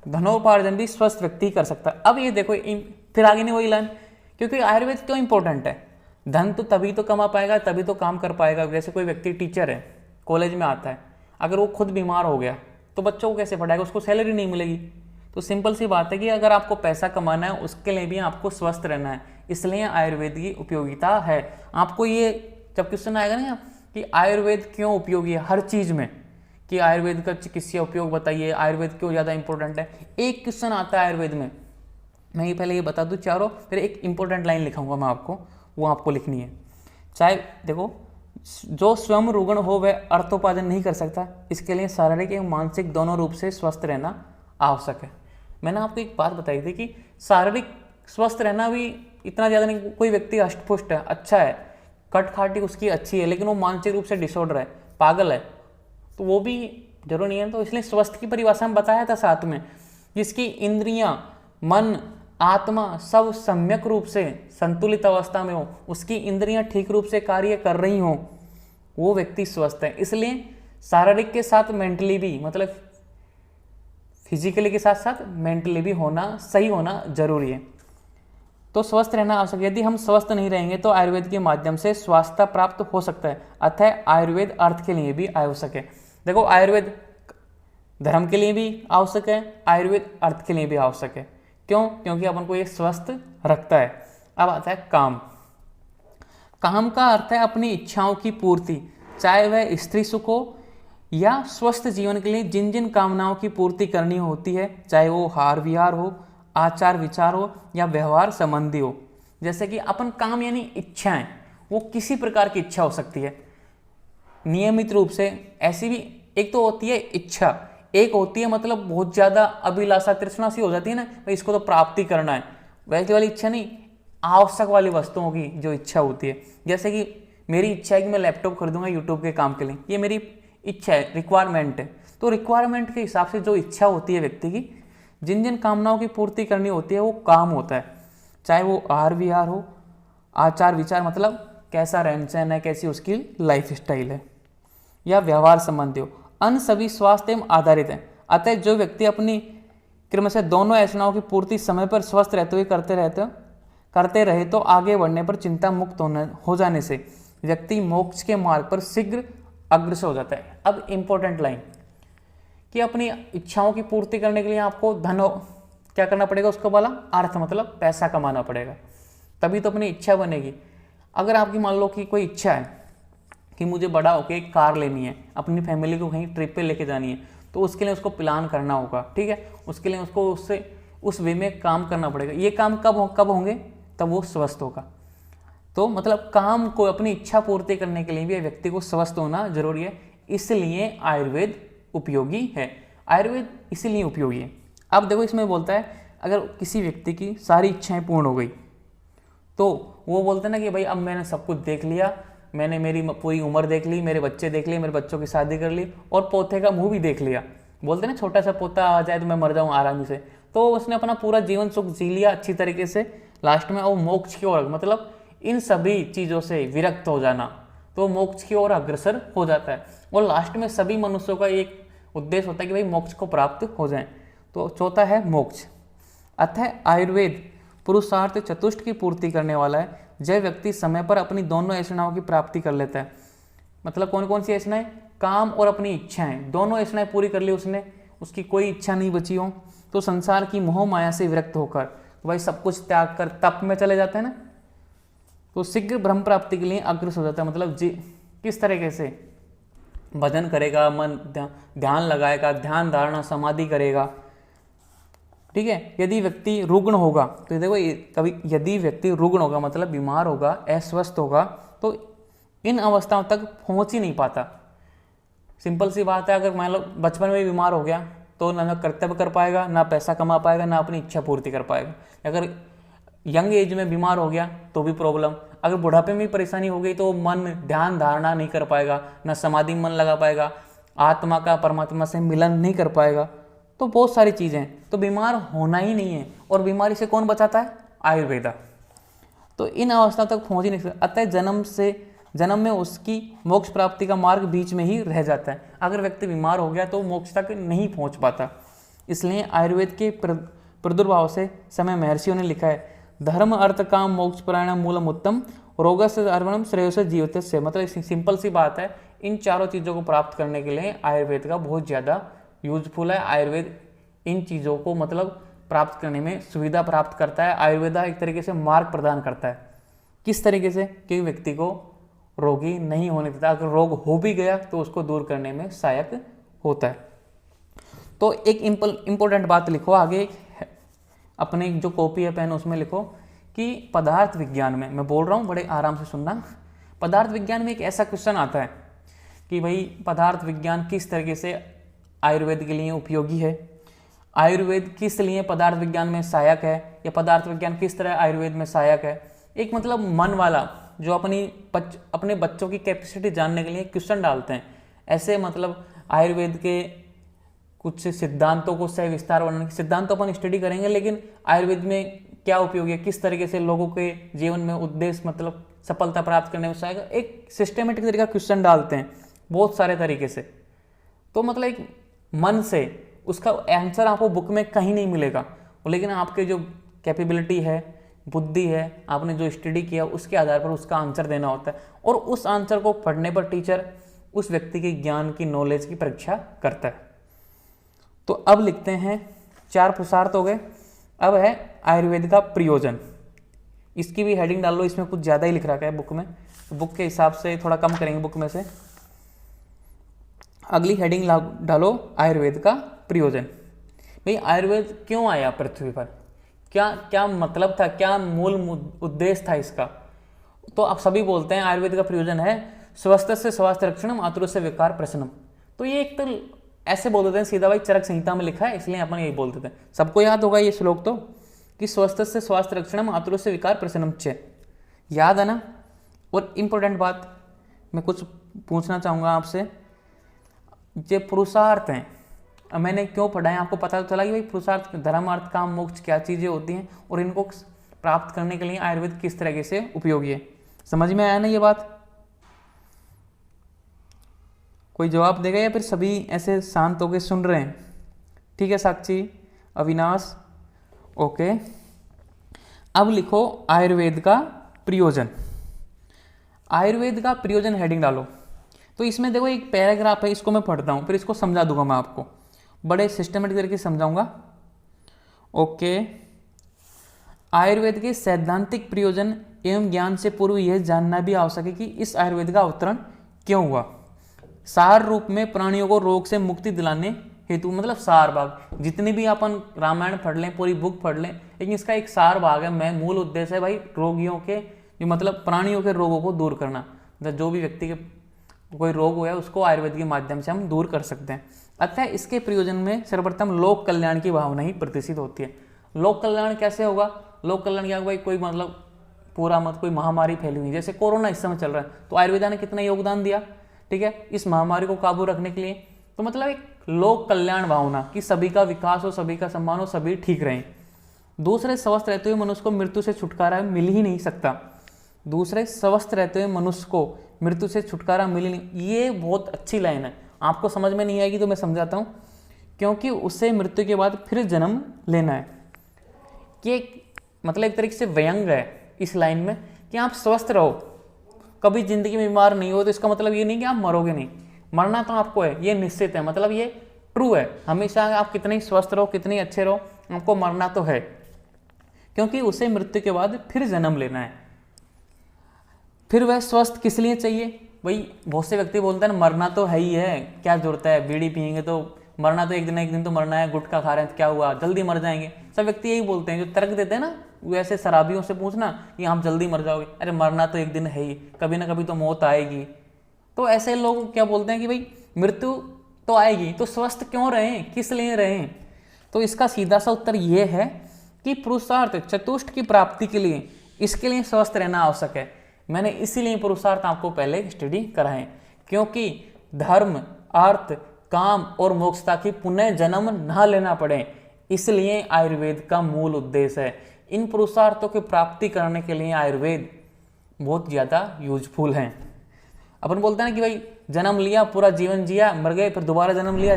धनोपार्जन भी स्वस्थ व्यक्ति कर सकता है। अब ये देखो फिर आगे नहीं वही लाइन, क्योंकि आयुर्वेद क्यों इंपॉर्टेंट है। धन तो तभी तो कमा पाएगा, तभी तो काम कर पाएगा। जैसे कोई व्यक्ति टीचर है, कॉलेज में आता है, अगर वो खुद बीमार हो गया तो बच्चों को कैसे पढ़ाएगा, उसको सैलरी नहीं मिलेगी। तो सिंपल सी बात है कि अगर आपको पैसा कमाना है, उसके लिए भी आपको स्वस्थ रहना है। इसलिए आयुर्वेद की उपयोगिता है। आपको ये जब क्वेश्चन आएगा ना कि आयुर्वेद क्यों उपयोगी है हर चीज़ में, कि आयुर्वेद का चिकित्सा उपयोग बताइए, आयुर्वेद क्यों ज़्यादा इंपॉर्टेंट है, एक क्वेश्चन आता है आयुर्वेद में। मैं ये पहले ये बता दूँ चारों, फिर एक इंपॉर्टेंट लाइन लिखाऊंगा मैं आपको, वो आपको लिखनी है। चाहे देखो, जो स्वयं रुग्ण हो वह अर्थोपार्जन नहीं कर सकता, इसके लिए शारीरिक एवं मानसिक दोनों रूप से स्वस्थ रहना आवश्यक है। मैंने आपको एक बात बताई थी कि शारीरिक स्वस्थ रहना भी इतना ज़्यादा नहीं। कोई व्यक्ति अष्टपुष्ट है, अच्छा है, कटखाटी उसकी अच्छी है, लेकिन वो मानसिक रूप से डिसऑर्डर है, पागल है, तो वो भी जरूर नहीं है। तो इसलिए स्वस्थ की परिभाषा में बताया था साथ में, जिसकी इंद्रियां, मन, आत्मा सब सम्यक रूप से संतुलित अवस्था में हो, उसकी इंद्रियां ठीक रूप से कार्य कर रही हो, वो व्यक्ति स्वस्थ है। इसलिए शारीरिक के साथ मेंटली भी, मतलब फिजिकली के साथ साथ मेंटली भी होना, सही होना जरूरी है। तो स्वस्थ रहना आवश्यक। यदि हम स्वस्थ नहीं रहेंगे तो आयुर्वेद के माध्यम से स्वास्थ्य प्राप्त हो सकता है। अतः आयुर्वेद अर्थ के लिए भी आवश्यक है। देखो, आयुर्वेद धर्म के लिए भी आवश्यक है, आयुर्वेद अर्थ के लिए भी आवश्यक है। क्यों? क्योंकि अपन को ये स्वस्थ रखता है। अब आता है काम। काम का अर्थ है अपनी इच्छाओं की पूर्ति, चाहे वह स्त्री सुख हो या स्वस्थ जीवन के लिए जिन जिन कामनाओं की पूर्ति करनी होती है, चाहे वो हार विहार हो, आचार विचार हो या व्यवहार संबंधी हो। जैसे कि अपन काम यानी इच्छाएं, वो किसी प्रकार की इच्छा हो सकती है नियमित रूप से। ऐसी भी एक तो होती है इच्छा, एक होती है मतलब बहुत ज़्यादा अभिलाषा, तृष्णा सी हो जाती है ना, भाई इसको तो प्राप्ति करना है, वैसी वाली इच्छा नहीं, आवश्यक वाली वस्तुओं की जो इच्छा होती है। जैसे कि मेरी इच्छा है कि मैं लैपटॉप खरीदूंगा यूट्यूब के काम के लिए, ये मेरी इच्छा है, रिक्वायरमेंट है। तो रिक्वायरमेंट के हिसाब से जो इच्छा होती है व्यक्ति की, जिन जिन कामनाओं की पूर्ति करनी होती है, वो काम होता है। चाहे वो आहार विहार हो, आचार विचार मतलब कैसा रहन सहन है, कैसी उसकी लाइफ स्टाइल है, या व्यवहार संबंधी हो, अन्य सभी स्वास्थ्य एवं आधारित है। अतः जो व्यक्ति अपनी क्रम से दोनों ऐसनाओं की पूर्ति समय पर स्वस्थ रहते हुए करते रहे तो आगे बढ़ने पर चिंता मुक्त हो जाने से व्यक्ति मोक्ष के मार्ग पर शीघ्र अग्रसर हो जाता है। अब इंपॉर्टेंट लाइन कि अपनी इच्छाओं की पूर्ति करने के लिए आपको धन क्या करना पड़ेगा उसको बोला, अर्थ मतलब पैसा कमाना पड़ेगा, तभी तो अपनी इच्छा बनेगी। अगर आपकी मान लो कि कोई इच्छा है कि मुझे बड़ा होकर एक कार लेनी है, अपनी फैमिली को कहीं ट्रिप पे लेके जानी है, तो उसके लिए उसको प्लान करना होगा, ठीक है, उसके लिए उसको उससे उस वे में काम करना पड़ेगा। ये काम कब होंगे, तब वो स्वस्थ होगा। तो मतलब काम को, अपनी इच्छा पूर्ति करने के लिए भी व्यक्ति को स्वस्थ होना जरूरी है, इसलिए आयुर्वेद उपयोगी है। आयुर्वेद इसीलिए उपयोगी है। अब देखो इसमें बोलता है अगर किसी व्यक्ति की सारी इच्छाएं पूर्ण हो गई तो वो बोलते हैं ना कि भाई अब मैंने सब कुछ देख लिया, मैंने मेरी पूरी उम्र देख ली, मेरे बच्चे देख लिए, मेरे बच्चों की शादी कर ली और पोते का मुंह भी देख लिया। बोलते हैं ना छोटा सा पोता आ जाए तो मैं मर जाऊँ आरामी से। तो उसने अपना पूरा जीवन सुख जी लिया अच्छी तरीके से, लास्ट में वो मोक्ष की ओर, मतलब इन सभी चीज़ों से विरक्त हो जाना, तो मोक्ष की ओर अग्रसर हो जाता है। और लास्ट में सभी मनुष्यों का एक उद्देश्य होता है कि भाई मोक्ष को प्राप्त हो जाए। तो चौथा है मोक्ष। अतः आयुर्वेद पुरुषार्थ चतुष्ट की पूर्ति करने वाला है। जय व्यक्ति समय पर अपनी दोनों ऐषणाओं की प्राप्ति कर लेता है। मतलब कौन कौन सी ऐषणाएं, काम और अपनी इच्छाएं, दोनों ऐषणाएं पूरी कर ली उसने, उसकी कोई इच्छा नहीं बची हो, तो संसार की मोह माया से विरक्त होकर तो भाई सब कुछ त्याग कर तप में चले जाते हैं ना, तो शीघ्र ब्रह्म प्राप्ति के लिए अग्रसर हो जाता है। मतलब किस तरीके से भजन करेगा, मन ध्यान लगाएगा, ध्यान धारणा समाधि करेगा, ठीक है। यदि व्यक्ति रुग्ण होगा तो देखो कभी यदि व्यक्ति रुग्ण होगा मतलब बीमार होगा, अस्वस्थ होगा, तो इन अवस्थाओं तक पहुंच ही नहीं पाता। सिंपल सी बात है, अगर मान लो बचपन में बीमार हो गया तो ना कर्तव्य कर पाएगा, ना पैसा कमा पाएगा, ना अपनी इच्छा पूर्ति कर पाएगा। अगर यंग एज में बीमार हो गया तो भी प्रॉब्लम, अगर बुढ़ापे में परेशानी हो गई तो मन ध्यान धारणा नहीं कर पाएगा, ना समाधि मन लगा पाएगा, आत्मा का परमात्मा से मिलन नहीं कर पाएगा। तो बहुत सारी चीज़ें हैं, तो बीमार होना ही नहीं है। और बीमारी से कौन बचाता है, आयुर्वेदा। तो इन अवस्था तक पहुंच ही नहीं सकता। अतः जन्म में उसकी मोक्ष प्राप्ति का मार्ग बीच में ही रह जाता है। अगर व्यक्ति बीमार हो गया तो मोक्ष तक नहीं पहुंच पाता। इसलिए आयुर्वेद के प्रादुर्भाव से समय महर्षियों ने लिखा है, धर्म अर्थ काम मोक्ष प्राणायाम मूलम उत्तम रोगस्य अर्वणम श्रेयसे जीवतस्य। मतलब सिंपल सी बात है, इन चारों चीज़ों को प्राप्त करने के लिए आयुर्वेद का बहुत ज़्यादा यूजफुल है। आयुर्वेद इन चीज़ों को मतलब प्राप्त करने में सुविधा प्राप्त करता है। आयुर्वेद एक तरीके से मार्ग प्रदान करता है। किस तरीके से, कि व्यक्ति को रोगी नहीं होने देता, अगर रोग हो भी गया तो उसको दूर करने में सहायक होता है। तो एक इम्पोर्टेंट बात लिखो आगे, अपने जो कॉपी है पेन उसमें लिखो कि पदार्थ विज्ञान में, मैं बोल रहा हूँ बड़े आराम से सुनना, पदार्थ विज्ञान में एक ऐसा क्वेश्चन आता है कि भाई पदार्थ विज्ञान किस तरीके से आयुर्वेद के लिए उपयोगी है, आयुर्वेद किस लिए पदार्थ विज्ञान में सहायक है, या पदार्थ विज्ञान किस तरह आयुर्वेद में सहायक है। एक मतलब मन वाला जो अपने बच्चों की कैपेसिटी जानने के लिए क्वेश्चन डालते हैं, ऐसे मतलब आयुर्वेद के कुछ सिद्धांतों को सही विस्तार वर्णन, सिद्धांत तो अपन स्टडी करेंगे, लेकिन आयुर्वेद में क्या उपयोग है, किस तरीके से लोगों के जीवन में उद्देश्य मतलब सफलता प्राप्त करने में सहायक, एक सिस्टमेटिक तरीका क्वेश्चन डालते हैं बहुत सारे तरीके से। तो मतलब एक मन से उसका आंसर आपको बुक में कहीं नहीं मिलेगा, लेकिन आपके जो कैपेबिलिटी है, बुद्धि है, आपने जो स्टडी किया उसके आधार पर उसका आंसर देना होता है। और उस आंसर को पढ़ने पर टीचर उस व्यक्ति के ज्ञान की, नॉलेज की परीक्षा करता है। तो अब लिखते हैं, 4 पुरुषार्थ हो गए, अब है आयुर्वेद का प्रयोजन। इसकी भी हेडिंग डाल लो, इसमें कुछ ज़्यादा ही लिख रखा है बुक में, तो बुक के हिसाब से थोड़ा कम करेंगे बुक में से। अगली हेडिंग डालो आयुर्वेद का प्रयोजन। भाई आयुर्वेद क्यों आया पृथ्वी पर, क्या मतलब था, क्या मूल उद्देश्य था इसका। तो आप सभी बोलते हैं आयुर्वेद का प्रयोजन है स्वस्थ से स्वास्थ्य रक्षणम आतुर से विकार प्रशमनम। तो ये एक तो ऐसे बोल देते हैं सीधा, भाई चरक संहिता में लिखा है इसलिए अपन यही बोल देते हैं, सबको याद होगा ये श्लोक तो, कि स्वस्थ से स्वास्थ्य रक्षणम आतुर से विकार प्रशमनम च, याद है ना। और इम्पोर्टेंट बात मैं कुछ पूछना चाहूँगा आपसे, ये पुरुषार्थ हैं, अब मैंने क्यों पढ़ा है आपको पता तो चला कि भाई पुरुषार्थ, धर्म अर्थ काम मोक्ष क्या चीज़ें होती हैं और इनको प्राप्त करने के लिए आयुर्वेद किस तरीके से उपयोगी है। समझ में आया ना ये बात, कोई जवाब देगा या फिर सभी ऐसे शांत होकर सुन रहे हैं। ठीक है साक्षी, अविनाश, ओके। अब लिखो आयुर्वेद का प्रयोजन। आयुर्वेद का प्रयोजन हेडिंग डालो। तो इसमें देखो एक पैराग्राफ है, इसको मैं पढ़ता हूँ फिर इसको समझा दूंगा मैं आपको, बड़े सिस्टमेटिक तरीके से समझाऊंगा। ओके। आयुर्वेद के सैद्धांतिक प्रयोजन एवं ज्ञान से पूर्व यह जानना भी आवश्यक है कि इस आयुर्वेद का अवतरण क्यों हुआ। सार रूप में प्राणियों को रोग से मुक्ति दिलाने हेतु, मतलब सार भाग, जितनी भी अपन रामायण पढ़ लें, पूरी बुक पढ़ लें, लेकिन इसका एक सार भाग है। मैं मूल उद्देश्य है भाई रोगियों के, जो मतलब प्राणियों के रोगों को दूर करना। मतलब जो भी व्यक्ति के कोई रोग हुआ है उसको आयुर्वेद के माध्यम से हम दूर कर सकते हैं। अतः इसके प्रयोजन में सर्वप्रथम लोक कल्याण की भावना ही प्रतिष्ठित होती है। लोक कल्याण कैसे होगा? लोक कल्याण क्या होगा भाई? कोई मतलब पूरा मत कोई महामारी फैली हुई, जैसे कोरोना इस समय चल रहा है, तो आयुर्वेदा ने कितना योगदान दिया, ठीक है, इस महामारी को काबू रखने के लिए। तो मतलब एक लोक कल्याण भावना कि सभी का विकास हो, सभी का सम्मान हो, सभी ठीक रहें। दूसरे स्वस्थ रहते हुए मनुष्य को मृत्यु से छुटकारा मिल ही नहीं सकता। दूसरे स्वस्थ रहते हुए मनुष्य को मृत्यु से छुटकारा मिल ही नहीं, ये बहुत अच्छी लाइन है। आपको समझ में नहीं आएगी तो मैं समझाता हूँ। क्योंकि उसे मृत्यु के बाद फिर जन्म लेना है। कि मतलब एक तरीके से व्यंग है इस लाइन में कि आप स्वस्थ रहो, कभी जिंदगी में बीमार नहीं हो, तो इसका मतलब ये नहीं कि आप मरोगे नहीं। मरना तो आपको है, ये निश्चित है, मतलब ये ट्रू है। हमेशा आप कितने स्वस्थ रहो, कितने अच्छे रहो, आपको मरना तो है, क्योंकि उसे मृत्यु के बाद फिर जन्म लेना है। फिर वह स्वस्थ किस लिए चाहिए भाई? बहुत से व्यक्ति बोलते हैं मरना तो है ही है, क्या जरूरत है, बीड़ी पियेंगे तो मरना तो एक दिन तो मरना है, गुटखा खा रहे हैं तो क्या हुआ, जल्दी मर जाएंगे। सब व्यक्ति यही बोलते हैं, जो तर्क देते हैं ना, वैसे शराबियों से पूछना कि आप जल्दी मर जाओगे, अरे मरना तो एक दिन है ही, कभी ना कभी तो मौत आएगी। तो ऐसे लोग क्या बोलते हैं कि भाई मृत्यु तो आएगी, तो स्वस्थ क्यों रहें, किस लिए रहें? तो इसका सीधा सा उत्तर ये है कि पुरुषार्थ चतुष्ट की प्राप्ति के लिए, इसके लिए स्वस्थ रहना आवश्यक है। मैंने इसीलिए पुरुषार्थ आपको पहले स्टडी कराएं, क्योंकि धर्म, अर्थ, काम और मोक्षता की पुनः जन्म ना लेना पड़े, इसलिए आयुर्वेद का मूल उद्देश्य है। इन पुरुषार्थों की प्राप्ति करने के लिए आयुर्वेद बहुत ज़्यादा यूजफुल है। अपन बोलते हैं ना कि भाई जन्म लिया, पूरा जीवन जिया, मर गए, फिर दोबारा जन्म लिया,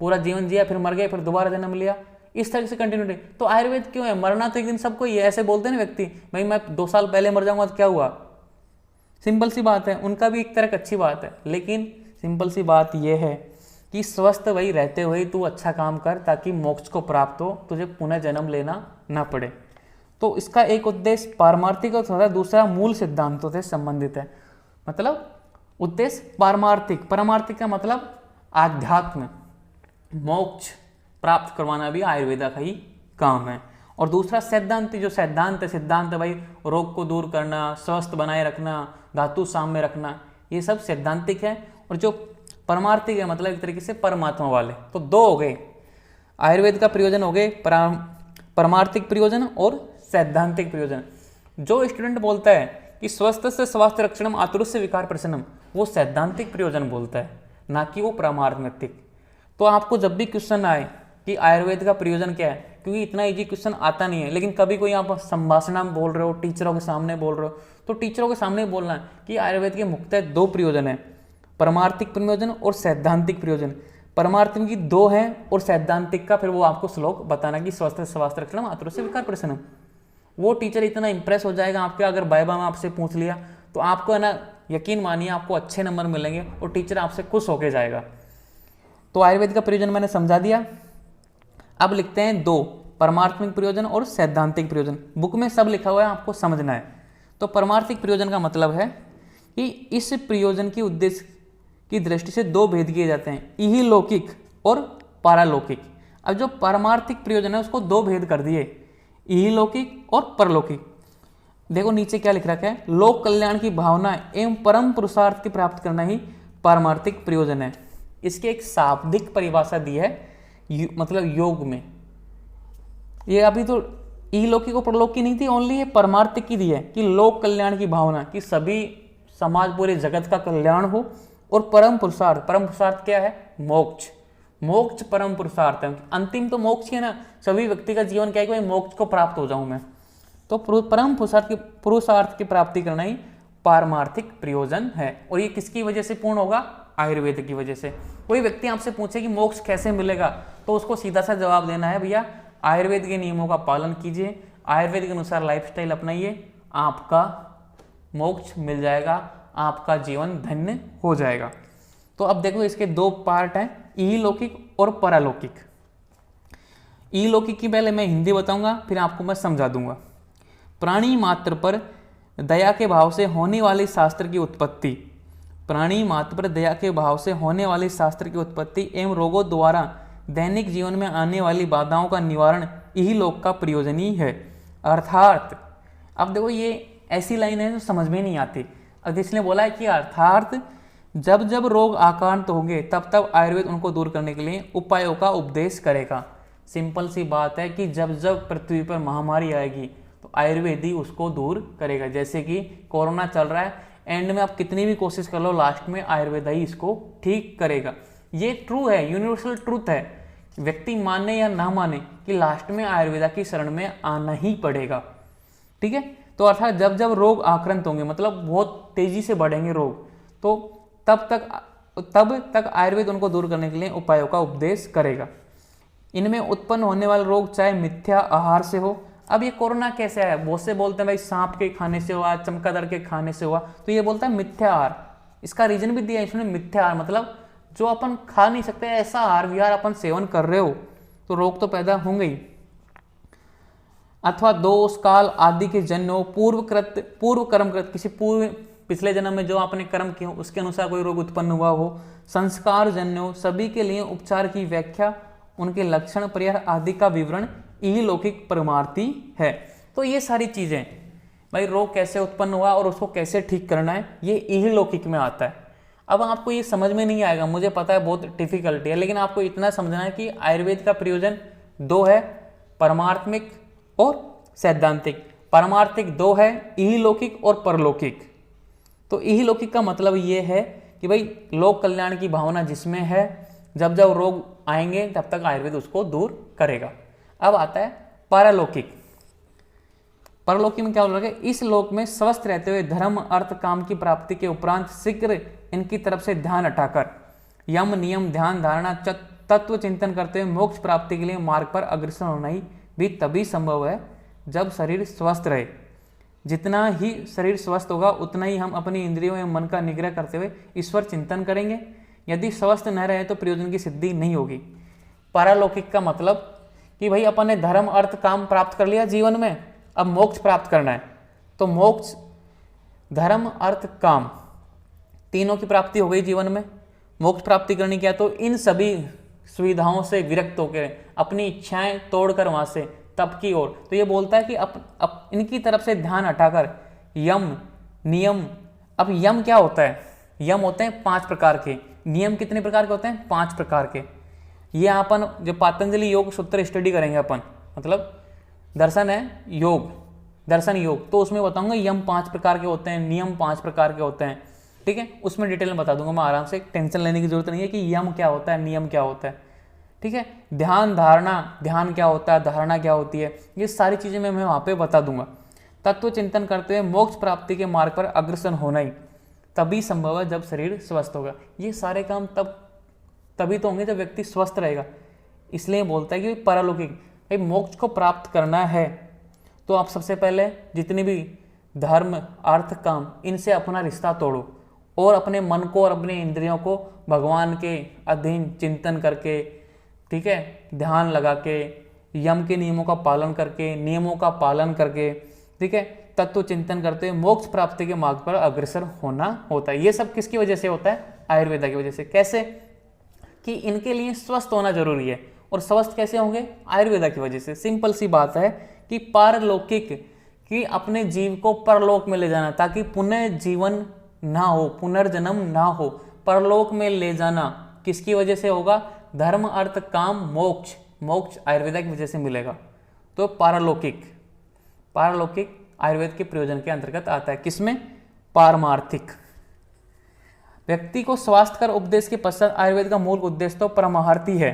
पूरा जीवन जिया, फिर मर गए, फिर दोबारा जन्म लिया, इस तरह से कंटिन्यूटी। तो आयुर्वेद क्यों है? मरना तो एक दिन सबको ही है। ऐसे बोलते हैं ना व्यक्ति, भाई मैं 2 साल पहले मर जाऊंगा तो क्या हुआ? सिंपल सी बात है, उनका भी एक तरह की अच्छी बात है, लेकिन सिंपल सी बात यह है कि स्वस्थ वही रहते हुए तू अच्छा काम कर, ताकि मोक्ष को प्राप्त हो, तुझे पुनः जन्म लेना ना पड़े। तो इसका एक उद्देश्य पारमार्थिक और दूसरा मूल सिद्धांतों से संबंधित है। मतलब उद्देश्य पारमार्थिक, परमार्थिक का मतलब आध्यात्म, मोक्ष प्राप्त करवाना भी आयुर्वेदा का ही काम है। और दूसरा सैद्धांतिक, जो सिद्धांत है भाई रोग को दूर करना, स्वस्थ बनाए रखना, धातु साम्य रखना, ये सब सैद्धांतिक है। और जो परमार्थिक है मतलब एक तरीके से परमात्मा वाले। तो 2 हो गए आयुर्वेद का प्रयोजन, हो गए परमार्थिक प्रयोजन और सैद्धांतिक प्रयोजन। जो स्टूडेंट बोलता है कि स्वस्थ से स्वास्थ्य रक्षणम आतुरस्य विकार प्रशमनम, वो सैद्धांतिक प्रयोजन बोलता है, ना कि वो परमार्थिक। तो आपको जब भी क्वेश्चन आए कि आयुर्वेद का प्रयोजन क्या है, क्योंकि इतना इजी क्वेश्चन आता नहीं है, लेकिन कभी कोई आप संभाषण में बोल रहे हो, टीचरों के सामने बोल रहे हो, तो टीचरों के सामने बोलना है कि आयुर्वेद के मुख्यतः 2 प्रयोजन है, परमार्थिक प्रयोजन और सैद्धांतिक प्रयोजन। परमार्थिक की 2 हैं और सैद्धांतिक का फिर वो आपको श्लोक बताना कि स्वस्थ स्वास्थ्य रक्षणम आतुरस्य विकार प्रशमनम। वो टीचर इतना इंप्रेस हो जाएगा आपके, अगर वाइवा में आपसे पूछ लिया तो आपको है ना, यकीन मानिए आपको अच्छे नंबर मिलेंगे और टीचर आपसे खुश होके जाएगा। तो आयुर्वेद का प्रयोजन मैंने समझा दिया। अब लिखते हैं 2 परमार्थिक प्रयोजन और सैद्धांतिक प्रयोजन। बुक में सब लिखा हुआ है, आपको समझना है। तो परमार्थिक प्रयोजन का मतलब है कि इस प्रयोजन की उद्देश्य की दृष्टि से 2 भेद किए जाते हैं, इहलौकिक और पारलौकिक। अब जो परमार्थिक प्रयोजन है उसको 2 भेद कर दिए, इहलौकिक और परलौकिक। देखो नीचे क्या लिख रखा है, लोक कल्याण की भावना एवं परम पुरुषार्थ की प्राप्त करना ही पारमार्थिक प्रयोजन है। इसकी एक शाब्दिक परिभाषा दी है मतलब योग में। ये अभी तो इहलौकिक और परलौकिक नहीं थी, ओनली ये परमार्थिक की दी है कि लोक कल्याण की भावना, कि सभी समाज पूरे जगत का कल्याण हो। और परम पुरुषार्थ क्या है? मोक्ष। मोक्ष परम पुरुषार्थ है, अंतिम तो मोक्ष ही है ना। सभी व्यक्ति का जीवन क्या है कि भाई मोक्ष को प्राप्त हो जाऊं मैं। तो परम पुरुषार्थ की प्राप्ति करना ही पारमार्थिक प्रयोजन है। और ये किसकी वजह से पूर्ण होगा? आयुर्वेद की वजह से। कोई व्यक्ति आपसे पूछे कि मोक्ष कैसे मिलेगा, तो उसको सीधा सा जवाब देना है, भैया आयुर्वेद के नियमों का पालन कीजिए, आयुर्वेद के अनुसार लाइफस्टाइल अपनाइए, आपका मोक्ष मिल जाएगा, आपका जीवन धन्य हो जाएगा। तो अब देखो इसके 2 पार्ट हैं, इहलौकिक और परलौकिक। इहलौकिक की पहले मैं हिंदी बताऊंगा, फिर आपको मैं समझा दूंगा। प्राणी मात्र पर दया के भाव से होने वाली शास्त्र की उत्पत्ति, प्राणी मात्र पर दया के भाव से होने वाली शास्त्र की उत्पत्ति एवं रोगों द्वारा दैनिक जीवन में आने वाली बाधाओं का निवारण इहलोक का प्रयोजन ही है। अर्थात अब देखो ये ऐसी लाइन है जो समझ में नहीं आती। अब इसने बोला है कि अर्थात जब जब रोग आक्रांत होंगे तब तब आयुर्वेद उनको दूर करने के लिए उपायों का उपदेश करेगा। सिंपल सी बात है कि जब जब पृथ्वी पर महामारी आएगी तो आयुर्वेद ही उसको दूर करेगा। जैसे कि कोरोना चल रहा है, एंड में आप कितनी भी कोशिश कर लो, लास्ट में आयुर्वेद ही इसको ठीक करेगा। ये ट्रू है, यूनिवर्सल ट्रूथ है, व्यक्ति माने या ना माने कि लास्ट में आयुर्वेदा की शरण में आना ही पड़ेगा। ठीक है, तो अर्थात जब जब रोग आक्रांत होंगे, मतलब बहुत तेजी से बढ़ेंगे रोग, तो तब तक आयुर्वेद उनको दूर करने के लिए उपायों का उपदेश करेगा। इनमें उत्पन्न होने वाले रोग चाहे मिथ्या आहार से हो। अब ये कोरोना कैसे आया, बहुत से बोलते हैं भाई सांप के खाने से हुआ, चमगादड़ के खाने से हुआ, तो ये बोलता है मिथ्या आहार। इसका रीजन भी दिया इसने, मिथ्या आहार मतलब जो अपन खा नहीं सकते ऐसा आहार विहार अपन सेवन कर रहे हो तो रोग तो पैदा होंगे ही। अथवा दोष काल आदि के जन्य हो, पूर्व कर्मकृत, किसी पिछले जन्म में जो आपने कर्म किए हो उसके अनुसार कोई रोग उत्पन्न हुआ हो, संस्कार जन्य हो, सभी के लिए उपचार की व्याख्या, उनके लक्षण परिहार आदि का विवरण इहलौकिक परमार्थी है। तो ये सारी चीजें भाई रोग कैसे उत्पन्न हुआ और उसको कैसे ठीक करना है, ये इहलौकिक में आता है। अब आपको ये समझ में नहीं आएगा, मुझे पता है बहुत डिफिकल्टी है, लेकिन आपको इतना समझना है कि आयुर्वेद का प्रयोजन दो है, परमार्थमिक और सैद्धांतिक। परमार्थिक दो है, इहलौकिक और परलौकिक। तो इहलौकिक का मतलब ये है कि भाई लोक कल्याण की भावना जिसमें है, जब जब रोग आएंगे तब तक आयुर्वेद उसको दूर करेगा। अब आता है परलौकिक। परलौकिक में क्या हो रहा है, इस लोक में स्वस्थ रहते हुए धर्म अर्थ काम की प्राप्ति के उपरांत शीघ्र इनकी तरफ से ध्यान हटाकर यम नियम ध्यान धारणा तत्व चिंतन करते हुए मोक्ष प्राप्ति के लिए मार्ग पर अग्रसर होना ही भी तभी संभव है जब शरीर स्वस्थ रहे। जितना ही शरीर स्वस्थ होगा उतना ही हम अपनी इंद्रियों एवं मन का निग्रह करते हुए ईश्वर चिंतन करेंगे। यदि स्वस्थ न रहे तो प्रयोजन की सिद्धि नहीं होगी। पारालौकिक का मतलब कि भाई अपन ने धर्म अर्थ काम प्राप्त कर लिया जीवन में, अब मोक्ष प्राप्त करना है, तो मोक्ष धर्म अर्थ काम तीनों की प्राप्ति हो गई जीवन में। मोक्ष प्राप्ति करनी क्या, तो इन सभी सुविधाओं से विरक्त होकर अपनी इच्छाएं तोड़कर वहां से तप की ओर। तो ये बोलता है कि इनकी तरफ से ध्यान हटाकर यम नियम। अब यम क्या होता है, यम होते हैं 5 प्रकार के। नियम कितने प्रकार के होते हैं, 5 प्रकार के। ये अपन जो पतंजलि योग सूत्र स्टडी करेंगे अपन, मतलब दर्शन है योग, दर्शन योग, तो उसमें बताऊंगा यम 5 प्रकार के होते हैं, नियम 5 प्रकार के होते हैं। ठीक है, उसमें डिटेल में बता दूंगा मैं आराम से, टेंशन लेने की जरूरत नहीं है कि यम क्या होता है नियम क्या होता है। ठीक है, ध्यान धारणा, ध्यान क्या होता है, धारणा क्या होती है, ये सारी चीजें मैं वहां पे बता दूंगा। तत्व चिंतन करते हुए मोक्ष प्राप्ति के मार्ग पर अग्रसर होना ही तभी संभव है जब शरीर स्वस्थ होगा। ये सारे काम तभी तो होंगे जब व्यक्ति स्वस्थ रहेगा। इसलिए बोलता है कि परलौकिक, भाई मोक्ष को प्राप्त करना है तो आप सबसे पहले जितने भी धर्म अर्थ काम इनसे अपना रिश्ता तोड़ो और अपने मन को और अपने इंद्रियों को भगवान के अधीन चिंतन करके, ठीक है, ध्यान लगा के, यम के नियमों का पालन करके, नियमों का पालन करके, ठीक है, तत्व चिंतन करते हुए मोक्ष प्राप्ति के मार्ग पर अग्रसर होना होता है। ये सब किसकी वजह से होता है, आयुर्वेदा की वजह से। कैसे कि इनके लिए स्वस्थ होना जरूरी है, और स्वस्थ कैसे होंगे, आयुर्वेदा की वजह से। सिंपल सी बात है कि पारलौकिक कि अपने जीव को परलोक में ले जाना, ताकि पुनः जीवन ना हो, पुनर्जन्म ना हो। परलोक में ले जाना किसकी वजह से होगा, धर्म अर्थ काम मोक्ष, मोक्ष आयुर्वेदा की वजह से मिलेगा। तो पारलौकिक, पारलौकिक आयुर्वेद के प्रयोजन के अंतर्गत आता है। किसमें, पारमार्थिक। व्यक्ति को स्वास्थ्य कर उपदेश के पश्चात आयुर्वेद का मूल उद्देश्य तो परमार्थी है।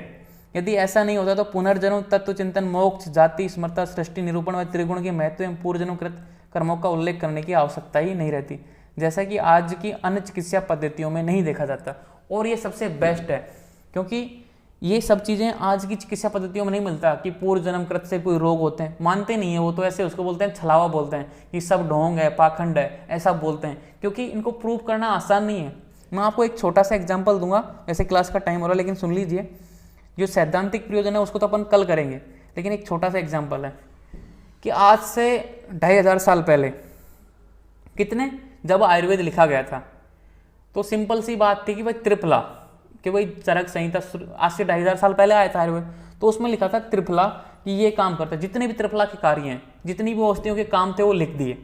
यदि ऐसा नहीं होता तो पुनर्जन्म, तत्व चिंतन, मोक्ष, जाति, स्मृता, सृष्टि निरूपण व त्रिगुण के महत्व एवं पूर्वजन्मकृत कर्मों का उल्लेख करने की आवश्यकता ही नहीं रहती, जैसा कि आज की अन्य चिकित्सा पद्धतियों में नहीं देखा जाता। और ये सबसे बेस्ट है, क्योंकि ये सब चीज़ें आज की चिकित्सा पद्धतियों में नहीं मिलता कि पूर्व जन्मकृत से कोई रोग होते हैं, मानते नहीं है वो, तो ऐसे उसको बोलते हैं छलावा, बोलते हैं कि सब ढोंग है, पाखंड है, ऐसा बोलते हैं, क्योंकि इनको प्रूव करना आसान नहीं है। मैं आपको एक छोटा सा एग्जाम्पल दूंगा, वैसे क्लास का टाइम हो रहा है लेकिन सुन लीजिए। जो सैद्धांतिक प्रयोजन है उसको तो अपन कल करेंगे, लेकिन एक छोटा सा एग्जाम्पल है कि आज से 2500 साल पहले, कितने, जब आयुर्वेद लिखा गया था तो सिंपल सी बात थी कि भाई त्रिफला, कि भाई चरक संहिता आज से 2500 साल पहले आया था आयुर्वेद, तो उसमें लिखा था त्रिफला कि ये काम करता है, जितने भी त्रिफला के कार्य हैं, जितनी भी औषधियों के काम थे वो लिख दिए।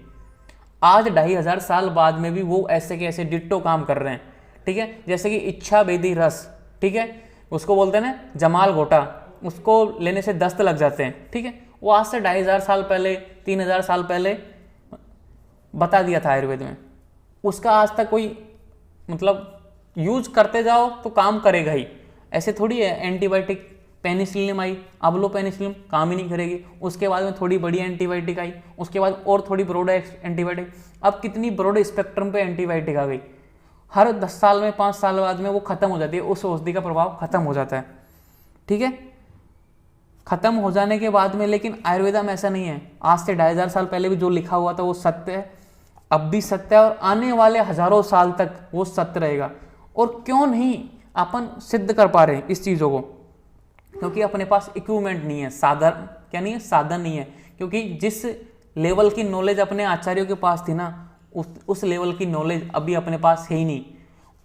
आज 2500 साल बाद में भी वो ऐसे के ऐसे डिट्टो काम कर रहे हैं, ठीक है। जैसे कि इच्छा वेदी रस, ठीक है, उसको बोलते हैं ना जमाल घोटा, उसको लेने से दस्त लग जाते हैं, ठीक है। वो आज से 2500 साल पहले, 3000 साल पहले बता दिया था आयुर्वेद में। उसका आज तक कोई मतलब यूज करते जाओ तो काम करेगा ही, ऐसे थोड़ी है। एंटीबायोटिक पेनिसिलिन आई, अब लो पेनिसिलिन काम ही नहीं करेगी, उसके बाद में थोड़ी बड़ी एंटीबायोटिक आई, उसके बाद और थोड़ी ब्रॉड एंटीबायोटिक, अब कितनी ब्रॉड स्पेक्ट्रम पे एंटीबायोटिक आ गई। हर 10 साल में 5 साल बाद में वो खत्म हो जाती है, उस औषधि का प्रभाव खत्म हो जाता है, ठीक है। खत्म हो जाने के बाद में, लेकिन आयुर्वेदा में ऐसा नहीं है। आज से 2500 साल पहले भी जो लिखा हुआ था वो सत्य है, अब भी सत्य है, और आने वाले हजारों साल तक वो सत्य रहेगा। और क्यों नहीं अपन सिद्ध कर पा रहे हैं इस चीज़ों को? क्योंकि अपने पास इक्विपमेंट नहीं है, साधन, क्या नहीं है, साधन नहीं है। क्योंकि जिस लेवल की नॉलेज अपने आचार्यों के पास थी ना, उस लेवल की नॉलेज अभी अपने पास है ही नहीं।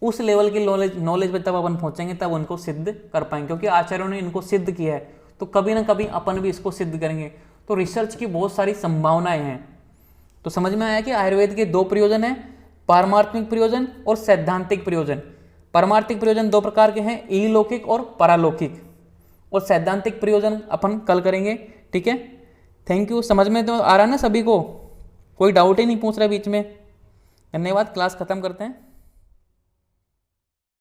उस लेवल की नॉलेज पे तब अपन पहुंचेंगे, तब उनको सिद्ध कर पाएंगे, क्योंकि आचार्यों ने इनको सिद्ध किया है, तो कभी ना कभी अपन भी इसको सिद्ध करेंगे। तो रिसर्च की बहुत सारी संभावनाएं हैं। तो समझ में आया कि आयुर्वेद के 2 प्रयोजन हैं, पारमार्थिक प्रयोजन और सैद्धांतिक प्रयोजन। पारमार्थिक प्रयोजन 2 प्रकार के हैं, इहलौकिक और परालौकिक, और सैद्धांतिक प्रयोजन अपन कल करेंगे, ठीक है। Thank you. समझ में तो आ रहा है ना सभी को? कोई डाउट ही नहीं पूछ रहा बीच में? धन्यवाद। क्लास खत्म करते हैं।